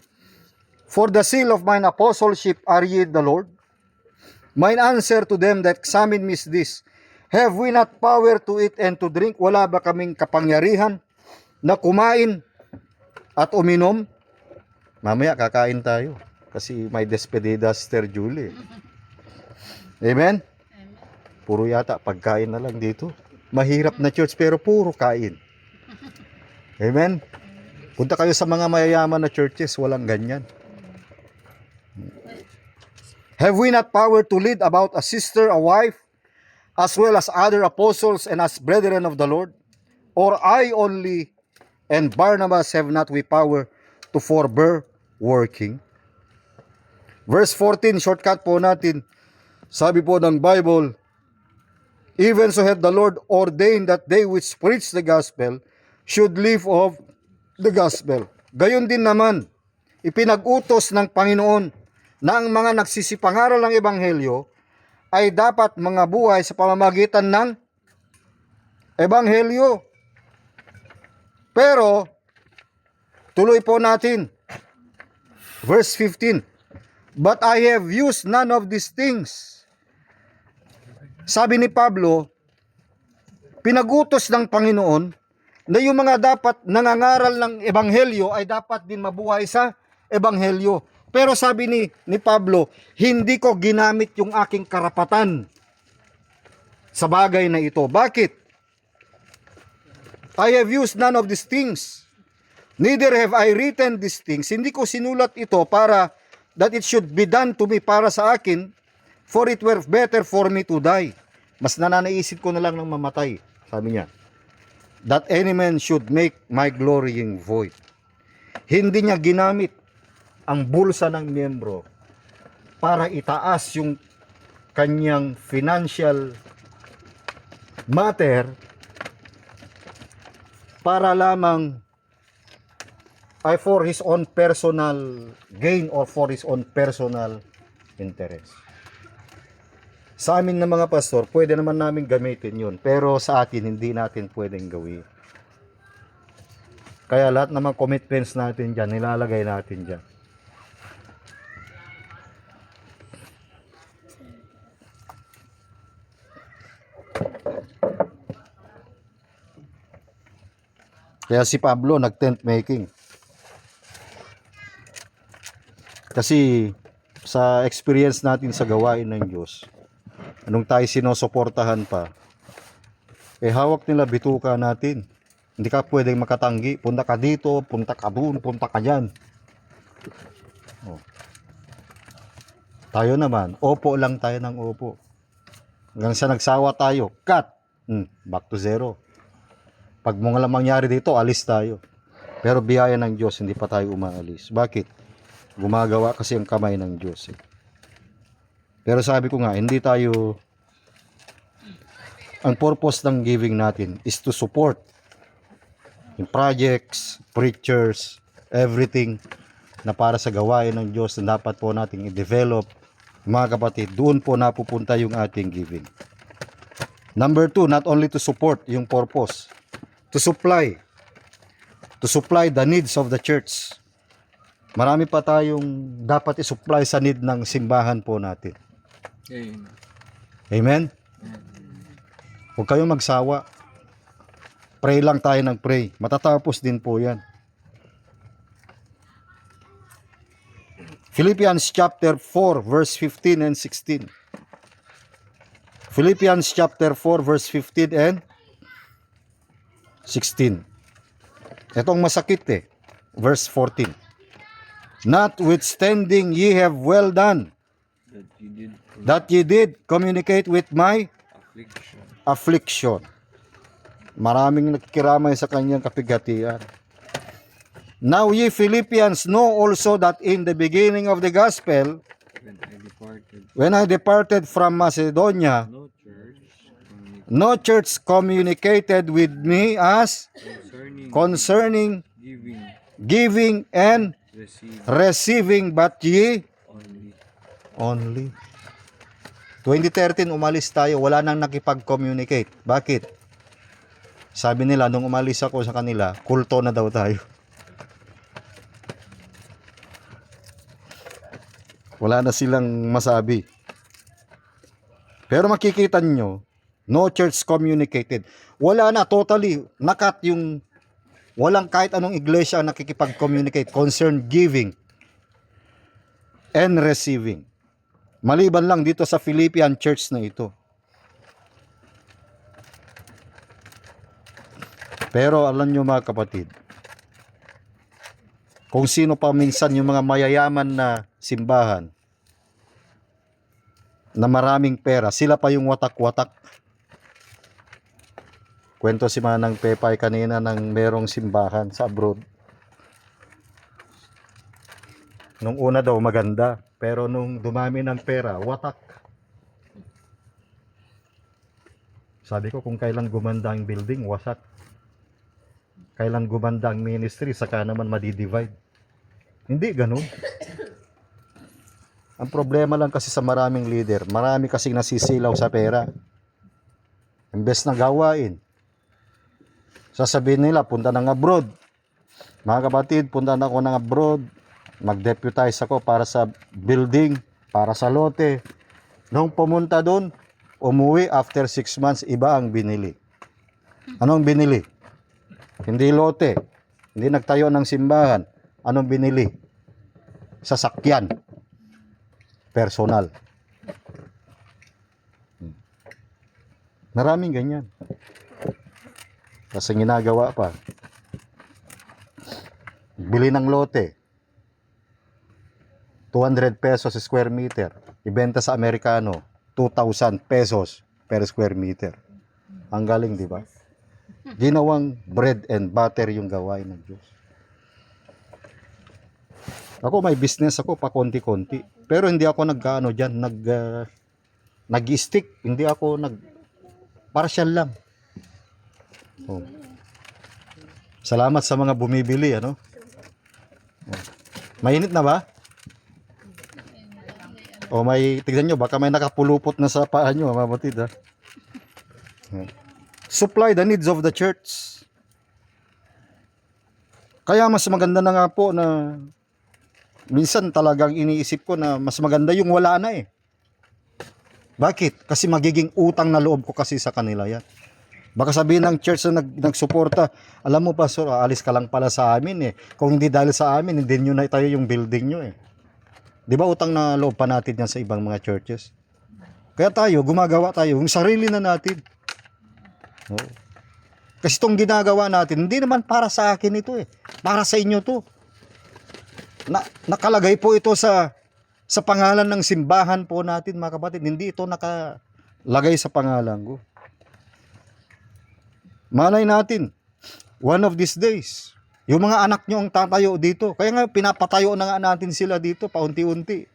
For the seal of mine apostleship are ye the Lord. Mine answer to them that examine me is this, have we not power to eat and to drink? Wala ba kaming kapangyarihan na kumain at uminom? Mamaya kakain tayo kasi may despedida Sister Julie. Amen? Puro yata pagkain na lang dito. Mahirap na church pero puro kain. Amen? Punta kayo sa mga mayayaman na churches, walang ganyan. Have we not power to lead about a sister, a wife, as well as other apostles and as brethren of the Lord? Or I only and Barnabas have not we power to forbear working? Verse 14, shortcut po natin. Sabi po ng Bible, even so hath the Lord ordained that they which preach the gospel should live of the gospel. Gayon din naman, ipinag-utos ng Panginoon na ang mga nagsisipangaral ng Ebanghelyo ay dapat mga buhay sa pamamagitan ng Ebanghelyo. Pero, tuloy po natin. Verse 15, but I have used none of these things. Sabi ni Pablo, pinagutos ng Panginoon na yung mga dapat nangangaral ng Ebanghelyo ay dapat din mabuhay sa Ebanghelyo. Pero sabi ni Pablo, hindi ko ginamit yung aking karapatan sa bagay na ito. Bakit? I have used none of these things. Neither have I written these things. Hindi ko sinulat ito para that it should be done to me, para sa akin, for it were better for me to die. Mas nananaisip ko na lang ng mamatay, sabi niya. That any man should make my glorying void. Hindi niya ginamit ang bulsa ng miyembro para itaas yung kanyang financial matter para lamang ay for his own personal gain or for his own personal interest. Sa amin na mga pastor, pwede naman namin gamitin yun. Pero sa atin, hindi natin pwedeng gawin. Kaya lahat ng mga commitments natin dyan, nilalagay natin dyan. Kaya si Pablo nag-tent making. Kasi sa experience natin sa gawain ng Diyos, anong tayo sinusuportahan pa, hawak nila bituka natin. Hindi ka pwedeng makatanggi. Punta ka dito, punta ka doon, punta ka dyan. Oh. Tayo naman, opo lang tayo ng opo. Hanggang sa nagsawa tayo, cut. Back to zero. Pag mga lang mangyari dito, alis tayo. Pero biyaya ng Diyos, hindi pa tayo umaalis. Bakit? Gumagawa kasi ang kamay ng Diyos. Pero sabi ko nga, hindi tayo, ang purpose ng giving natin is to support yung projects, preachers, everything na para sa gawain ng Diyos na dapat po nating i-develop. Mga kapatid, doon po napupunta yung ating giving. Number 2, not only to support yung purpose, to supply the needs of the church. Marami pa tayong dapat i-supply sa need ng simbahan po natin. Amen. Amen? Huwag kayong magsawa. Pray lang tayo ng pray. Matatapos din po yan. Philippians chapter 4 verse 15 and 16. Philippians chapter 4 verse 15 and 16. Itong masakit Verse 14. Notwithstanding ye have well done that ye did communicate with my affliction. Maraming nakikiramay sa kanyang kapighatian. Now ye Philippians know also that in the beginning of the gospel, when I departed from Macedonia, no church communicated with me as concerning giving and receiving, but ye only. 2013 umalis tayo, wala nang nakipag-communicate. Bakit? Sabi nila, nung umalis ako sa kanila, kulto na daw tayo. Wala na silang masabi. Pero makikita nyo, no church communicated. Wala na, totally, nakat yung, walang kahit anong iglesia ang nakikipag-communicate concern giving and receiving. Maliban lang dito sa Philippian church na ito. Pero alam nyo mga kapatid, kung sino pa minsan yung mga mayayaman na simbahan na maraming pera, sila pa yung watak-watak. Kwento si Manang Pepay kanina ng merong simbahan sa abroad. Nung una daw maganda, pero nung dumami ng pera, watak. Sabi ko kung kailan gumanda ang building, wasak. Kailan gumanda ang ministry, saka naman madidivide. Hindi ganun. Ang problema lang kasi sa maraming leader, marami kasing nasisilaw sa pera. Imbes na gawain, sasabihin nila, punta ng abroad. Mga kapatid, punta na ako ng abroad. Mag-deputize ako para sa building, para sa lote. Nung pumunta doon, umuwi after 6 months, iba ang binili. Anong binili? Hindi lote. Hindi nagtayo ng simbahan. Anong binili? sasakyan. Personal. Maraming ganyan. Kasi ginagawa pa. Bili ng lote. 200 pesos square meter. Ibenta sa Amerikano, 2,000 pesos per square meter. Ang galing, di ba? Ginawang bread and butter yung gawain ng Diyos. Ako may business ako pa konti-konti. Pero hindi ako nag-ano diyan, nag-stick, hindi ako partial lang. Oh. Salamat sa mga bumibili, ano? Oh. Mainit na ba? O may, tignan nyo, baka may nakapulupot na sa paa nyo, mabatid ha. Supply the needs of the church. Kaya mas maganda na nga po na minsan talagang iniisip ko na mas maganda yung wala na eh. Bakit? Kasi magiging utang na loob ko kasi sa kanila yan. Baka sabihin ng church na nagsuporta, alam mo pastor, alis ka lang pala sa amin eh. Kung hindi dahil sa amin, hindi nyo na tayo yung building nyo eh. Di ba utang na loob pa natin yan sa ibang mga churches? Kaya tayo, gumagawa tayo, yung sarili na natin. Oh. Kasi itong ginagawa natin, hindi naman para sa akin ito eh. Para sa inyo to. Nakalagay po ito sa pangalan ng simbahan po natin mga kapatid. Hindi ito nakalagay sa pangalan ko. Malay natin, one of these days, yung mga anak nyo ang tatayo dito. Kaya nga, pinapatayo na nga natin sila dito, paunti-unti.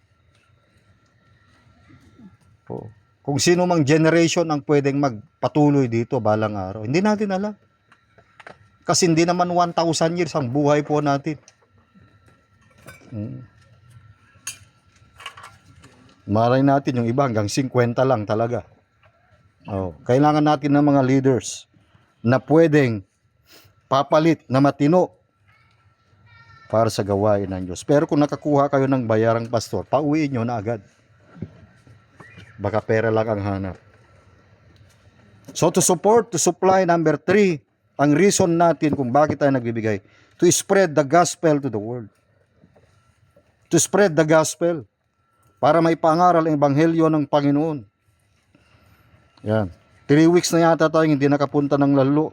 Oh. Kung sino mang generation ang pwedeng magpatuloy dito balang araw, hindi natin alam. Kasi hindi naman 1,000 years ang buhay po natin. Malay natin yung iba hanggang 50 lang talaga. Oh. Kailangan natin ng mga leaders na pwedeng papalit na matino para sa gawain ng Diyos. Pero kung nakakuha kayo ng bayarang pastor, pauwiin nyo na agad. Baka pera lang ang hanap. So to support, to supply, number 3, ang reason natin kung bakit tayo nagbibigay, to spread the gospel to the world. To spread the gospel. Para may pangaral ang ebanghelyo ng Panginoon. Yan. 3 weeks na yata tayo hindi nakapunta ng lalo.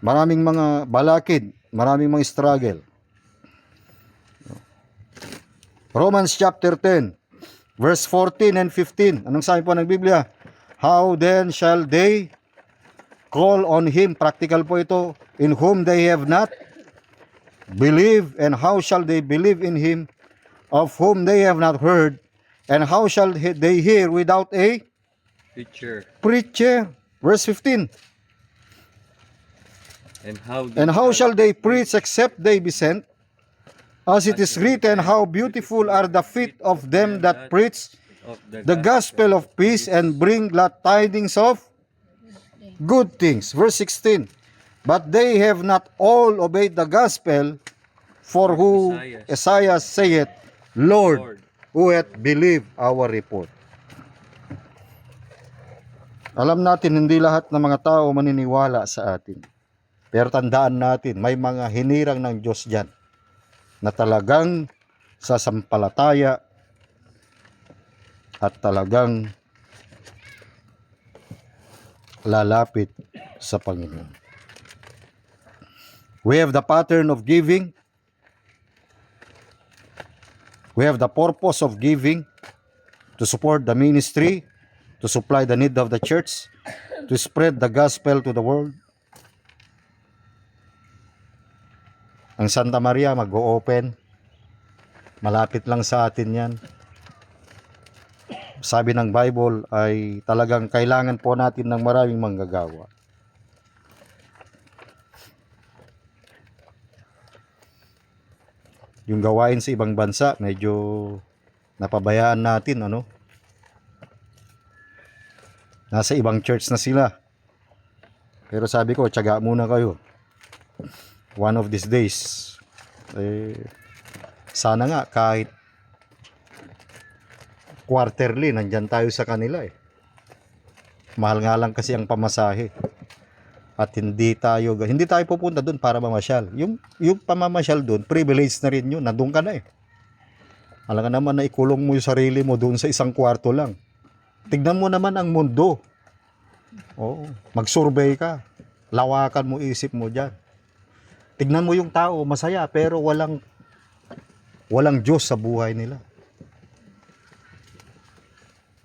Maraming mga balakid, maraming mga struggle. Romans chapter 10, verse 14 and 15. Anong sabi po ng Biblia? How then shall they call on Him? Practical po ito. In whom they have not believed. And how shall they believe in Him of whom they have not heard? And how shall they hear without a preacher? Verse 15. And how shall they preach except they be sent? As it is written, how beautiful are the feet of them that preach the gospel of peace and bring glad tidings of good things. Verse 16. But they have not all obeyed the gospel, for who Isaiah saith, Lord, who hath believed our report. Alam natin, hindi lahat ng mga tao maniniwala sa atin. Pero tandaan natin, may mga hinirang ng Diyos dyan na talagang sasampalataya at talagang lalapit sa Panginoon. We have the pattern of giving. We have the purpose of giving to support the ministry, to supply the need of the church, to spread the gospel to the world. Ang Santa Maria mag-o-open. Malapit lang sa atin yan. Sabi ng Bible ay talagang kailangan po natin ng maraming manggagawa. Yung gawain sa ibang bansa, medyo napabayaan natin, ano? Nasa ibang church na sila. Pero sabi ko, tiyaga muna kayo. One of these days, sana nga kahit quarterly, nandyan tayo sa kanila eh. Mahal nga lang kasi ang pamasahe. At hindi tayo pupunta doon para mamasyal. Yung pamamasyal doon, privilege na rin yun. Nandun ka na eh. Alam ka naman na ikulong mo yung sarili mo doon sa isang kwarto lang. Tignan mo naman ang mundo. Oo, mag-survey ka. Lawakan mo isip mo diyan. Tignan mo yung tao, masaya pero walang Diyos sa buhay nila.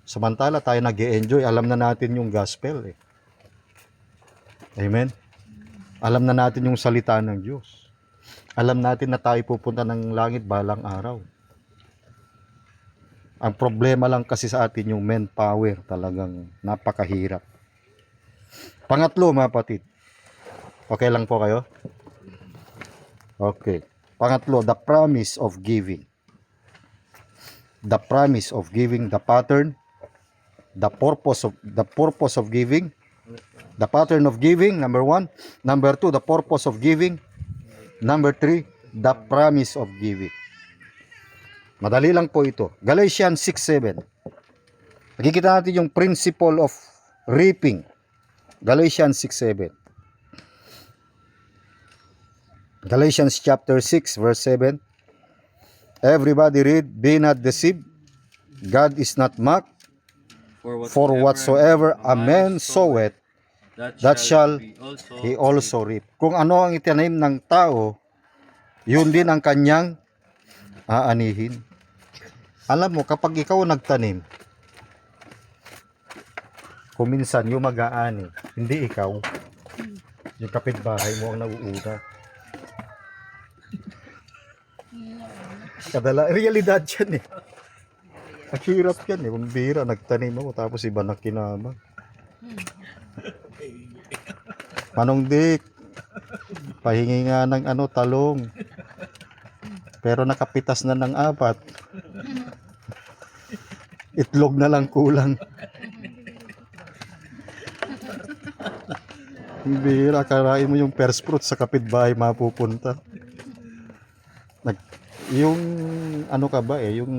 Samantala tayo nag-e-enjoy, alam na natin yung gospel eh. Amen. Alam na natin yung salita ng Diyos. Alam natin na tayo pupunta ng langit balang araw. Ang problema lang kasi sa atin yung manpower, talagang napakahirap. Pangatlo, mga kapatid. Okay lang po kayo? Okay. Pangatlo, the promise of giving. The promise of giving, the pattern, the purpose of giving, the pattern of giving, number 1. Number 2, the purpose of giving. Number 3, the promise of giving. Madali lang po ito. Galatians 6:7. Nakikita natin yung principle of reaping. Galatians 6:7. Galatians chapter 6 verse 7. Everybody read, be not deceived. God is not mocked. For whatsoever a man soweth, that shall he also reap. Kung ano ang itanim ng tao, yun din ang kanyang aanihin. Alam mo, kapag ikaw nagtanim, kung minsan yung mag-aani, hindi ikaw, yung kapitbahay mo ang nauuna. Realidad yan eh. Ang hirap yan eh. Kung bira, nagtanim ako, tapos iba na kinamang. Manong Dick, pahingi nga ng talong. Pero nakapitas na ng 4. Itlog na lang kulang. Bira, karain mo yung first fruit sa kapitbahay mapupunta. Yung yung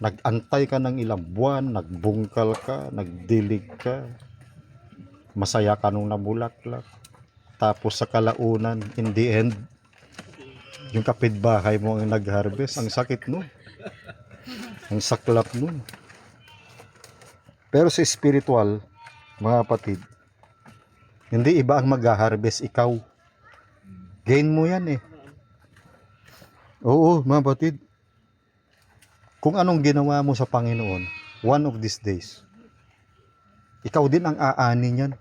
nag-antay ka ng ilang buwan, nagbungkal ka, nagdilig ka, masaya ka nung nabulaklak. Tapos sa kalaunan, in the end, yung kapitbahay mo ang nag-harvest. Ang sakit nun. Ang saklap nun. Pero sa spiritual, mga kapatid, hindi iba ang mag-harvest, ikaw. Gain mo yan eh. Oo, mga kapatid. Kung anong ginawa mo sa Panginoon, one of these days, ikaw din ang aani niyan.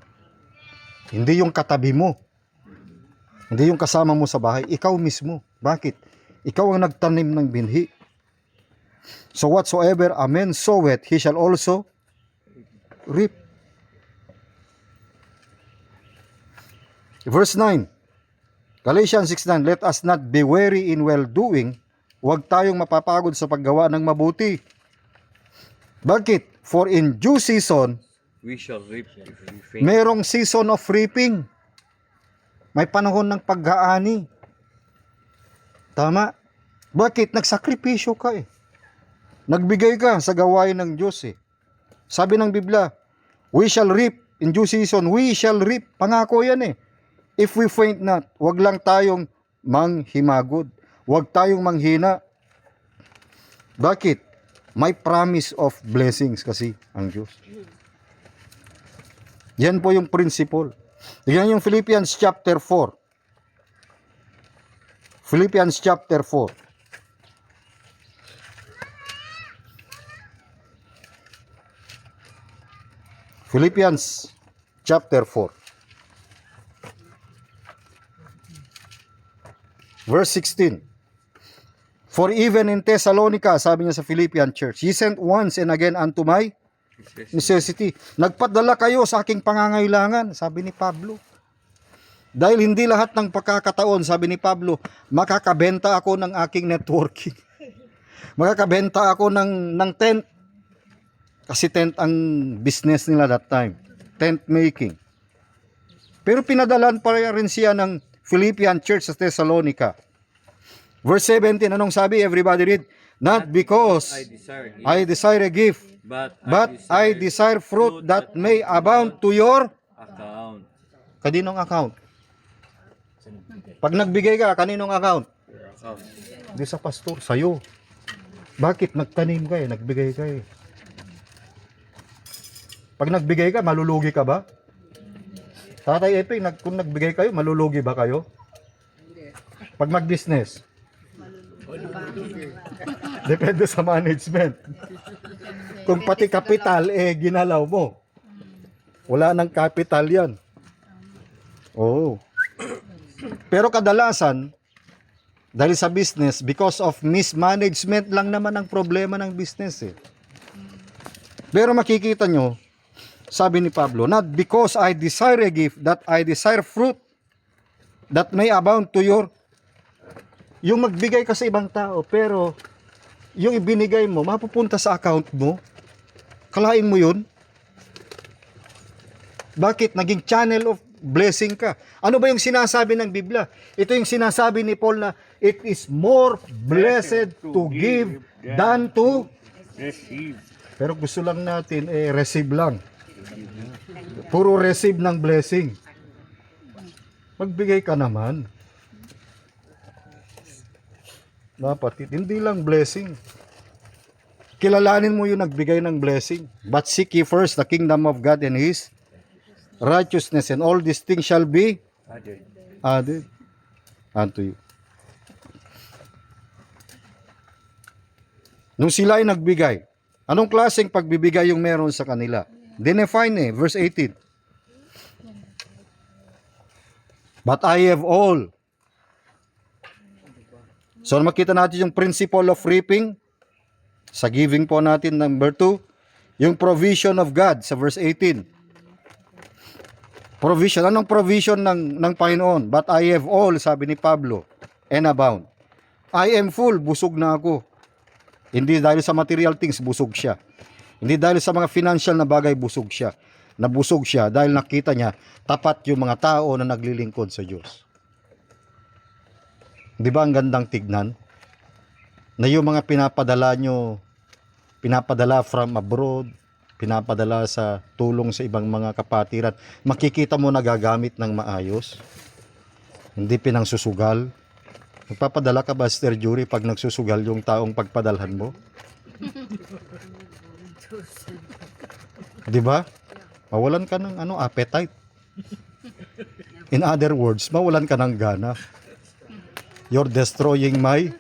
Hindi yung katabi mo. Hindi yung kasama mo sa bahay, ikaw mismo. Bakit? Ikaw ang nagtanim ng binhi. So whatsoever a man soweth, he shall also reap. Verse 9. Galatians 6:9, let us not be weary in well-doing. Huwag tayong mapapagod sa paggawa ng mabuti. Bakit? For in due season, we shall reap if we faint. merong season of reaping. May panahon ng pag-aani. Tama? Bakit? Nagsakripisyo ka eh. Nagbigay ka sa gawain ng Diyos eh. Sabi ng Biblia, we shall reap in due season, we shall reap. Pangako yan eh. If we faint not, wag lang tayong manghimagod. Wag tayong manghina. Bakit? May promise of blessings kasi ang Diyos. Yan po yung principle. Tignan yung Philippians chapter 4. Philippians chapter 4. Philippians chapter 4. Verse 16. For even in Thessalonica, sabi niya sa Philippian church, He sent once and again unto my necessity. Nagpadala kayo sa aking pangangailangan, sabi ni Pablo. Dahil hindi lahat ng pagkakataon, sabi ni Pablo, makakabenta ako ng aking networking. Makakabenta ako ng tent. Kasi tent ang business nila that time. Tent making. Pero pinadalan pa rin siya ng Philippian church sa Thessalonica. Verse 17, anong sabi? Everybody read. Not because I desire a gift, but I desire fruit that may abound to your account. Kaninong account? Pag nagbigay ka, kaninong account? Account. Hindi sa pastor, sa'yo. Bakit? Nagtanim ka eh, nagbigay ka eh. Pag nagbigay ka, malulugi ka ba? Tatay Epeng, kung nagbigay kayo, malulugi ba kayo? Pag mag-business? Depende sa management. Kung pati kapital, ginalaw mo. Wala nang capital yan. Oo. Pero kadalasan, dahil sa business, because of mismanagement lang naman ang problema ng business eh. Pero makikita nyo, sabi ni Pablo, not because I desire a gift, that I desire fruit, that may abound to your. Yung magbigay ka sa ibang tao, pero yung ibinigay mo, mapupunta sa account mo, kalain mo yun? Bakit? Naging channel of blessing ka. Ano ba yung sinasabi ng Biblia? Ito yung sinasabi ni Paul na, it is more blessed to give than to Receive. Pero gusto lang natin, receive lang. Puro receive ng blessing. Magbigay ka naman. Dapat, hindi lang blessing. Kilalanin mo yung nagbigay ng blessing. But seek ye first the kingdom of God and His righteousness, and all these things shall be added unto you. Nung sila ay nagbigay, anong klaseng pagbibigay yung meron sa kanila? Dinefine verse 18. But I have all. So makita natin yung principle of reaping sa giving po natin, number 2, yung provision of God sa verse 18. Provision, anong provision ng Panginoon? But I have all, sabi ni Pablo, and abound. I am full, busog na ako. Hindi dahil sa material things, busog siya. Hindi dahil sa mga financial na bagay, busog siya. Nabusog siya dahil nakita niya tapat yung mga tao na naglilingkod sa Diyos. Di ba ang gandang tignan? Na yung mga pinapadala nyo, pinapadala from abroad, pinapadala sa tulong sa ibang mga kapatiran, makikita mo nagagamit ng maayos. Hindi pinangsusugal. Magpapadala ka ba, Sister Jury, pag nagsusugal yung taong pagpadalhan mo? Di ba? Mawalan ka ng appetite. In other words, mawalan ka ng gana. You're destroying my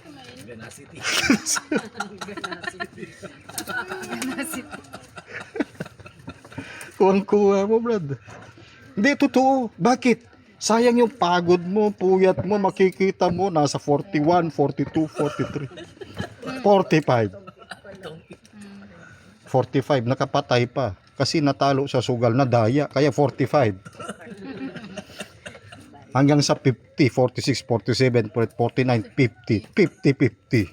kuwang-kuwa mo, brad. Hindi, totoo. Bakit? Sayang yung pagod mo, puyat mo, makikita mo, nasa 41, 42, 43, 45. 45, nakapatay pa. Kasi natalo sa sugal na daya, kaya 45. Hanggang sa 50, 46, 47, 49, 50, 50.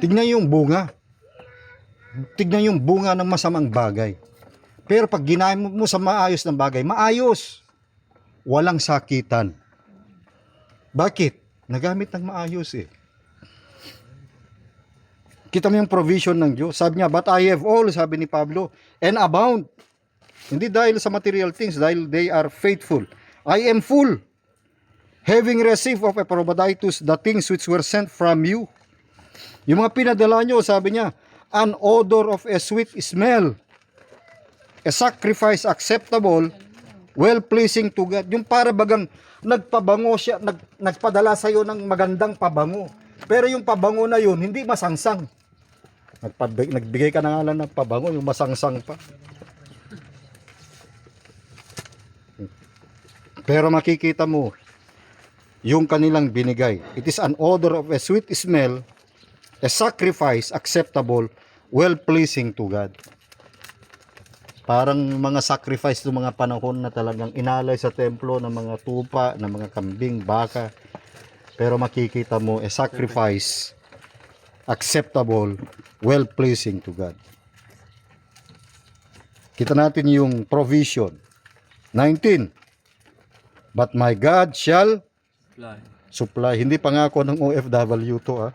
Tignan yung bunga. Tignan yung bunga ng masamang bagay. Pero pag ginamit mo sa maayos ng bagay, maayos. Walang sakitan. Bakit? Nagamit ng maayos eh. Kita mo yung provision ng Diyos. Sabi niya, but I have all, sabi ni Pablo, and abound. Hindi dahil sa material things, dahil they are faithful. I am full, having received of Epaphroditus the things which were sent from you. Yung mga pinadala nyo, sabi niya, an odor of a sweet smell, a sacrifice acceptable, well-pleasing to God. Yung para bagang nagpabango siya, nagpadala sa'yo ng magandang pabango. Pero yung pabango na yun, hindi masangsang. Nagbigay ka na nga lang ng pabango, yung masangsang pa. Pero makikita mo, yung kanilang binigay. It is an odor of a sweet smell, a sacrifice acceptable, well-pleasing to God. Parang mga sacrifice ng mga panahon na talagang inalay sa templo ng mga tupa, ng mga kambing, baka. Pero makikita mo, a sacrifice acceptable, well-pleasing to God. Kita natin yung provision. 19. But my God shall supply. Hindi pangako ng OFW to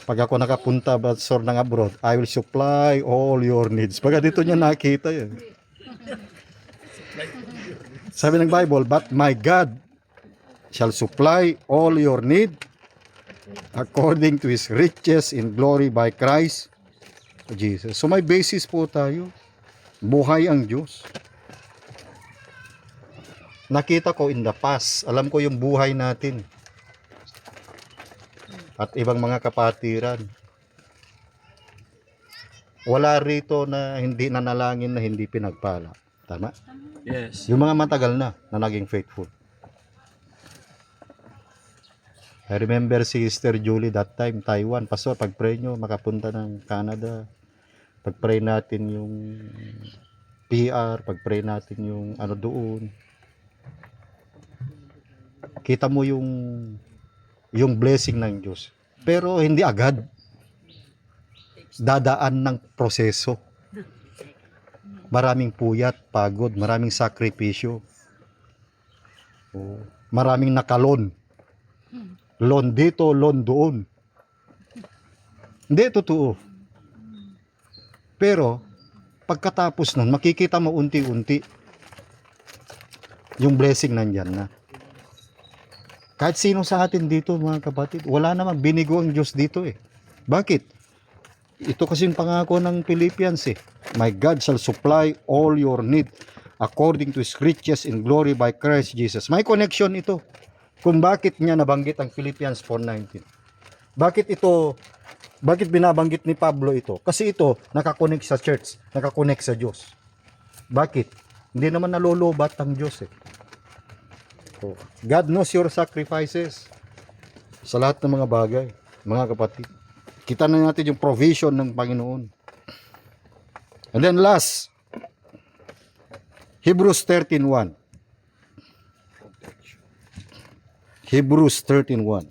Pag ako nakapunta ng abroad, I will supply all your needs. Pagka dito niya nakita yun. Sabi ng Bible, but my God shall supply all your need according to His riches in glory by Christ Jesus. So may basis po tayo. Buhay ang Diyos. Nakita ko in the past. Alam ko yung buhay natin. At ibang mga kapatiran. Wala rito na hindi nanalangin na hindi pinagpala. Tama? Yes. Yung mga matagal na naging faithful. I remember si Sister Julie that time, Taiwan. Pastor, pag-pray nyo, makapunta ng Canada. Pag-pray natin yung PR, pag-pray natin yung ano doon. Kita mo yung blessing ng Diyos. Pero hindi agad. Dadaan ng proseso. Maraming puyat, pagod, maraming sakripisyo. Oh, maraming nakalon. Loan dito, loan doon. Hindi, totoo. Pero, pagkatapos nun, makikita mo unti-unti yung blessing nandyan na. Kahit sino sa atin dito, mga kapatid, wala namang binigo ang Diyos dito eh. Bakit? Ito kasing pangako ng Philippians eh. My God shall supply all your need according to His riches in glory by Christ Jesus. May connection ito. Kung bakit niya nabanggit ang Philippians 4:19. Bakit binabanggit ni Pablo ito? Kasi ito nakakonect sa church, nakakonect sa Diyos. Bakit? Hindi naman nalolobat ang Diyos eh. So, God knows your sacrifices sa lahat ng mga bagay, mga kapatid. Kita na natin yung provision ng Panginoon. And then last, Hebrews 13:1. Hebrews 13:1.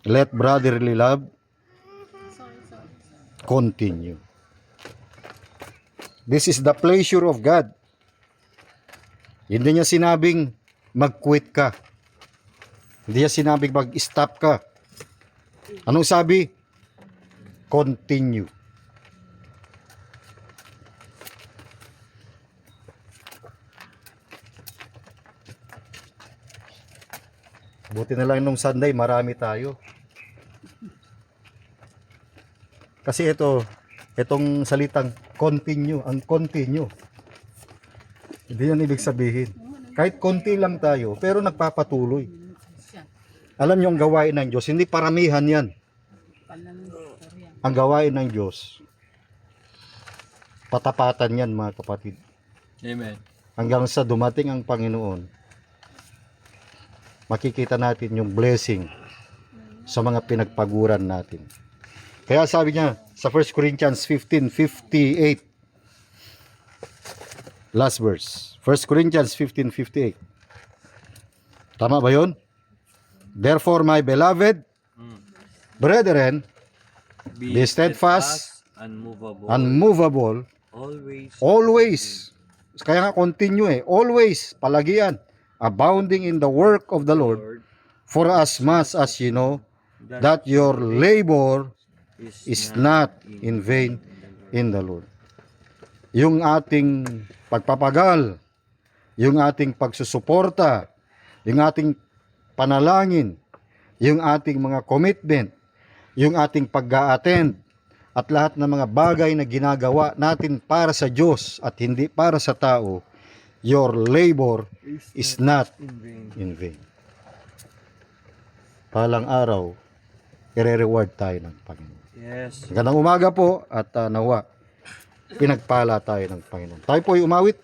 Let brotherly love continue. This is the pleasure of God. Hindi niya sinabing mag-quit ka. Hindi niya sinabing mag-stop ka. Anong sabi? Continue. Buti na lang nung Sunday, marami tayo. Kasi itong salitang continue, ang continue. Hindi yan ibig sabihin. Kahit konti lang tayo, pero nagpapatuloy. Alam niyo ang gawain ng Diyos, hindi paramihan yan. Ang gawain ng Diyos, patapatan yan mga kapatid. Amen. Hanggang sa dumating ang Panginoon, makikita natin yung blessing sa mga pinagpaguran natin. Kaya sabi niya sa 1 Corinthians 15:58, last verse, 1 Corinthians 15:58. Tama ba yun? Therefore, my beloved brethren, be steadfast, unmovable, always. Kaya nga continue always, palagian, abounding in the work of the Lord, for as much as you know that your labor is not in vain in the Lord. Yung ating pagpapagal, yung ating pagsusuporta, yung ating panalangin, yung ating mga commitment, yung ating pag-a-attend, at lahat ng mga bagay na ginagawa natin para sa Diyos at hindi para sa tao, your labor is not in vain. Palang araw, i-reward tayo ng Panginoon. Yes. Magandang umaga po at nawa, pinagpala tayo ng Panginoon. Tayo po ay umawit.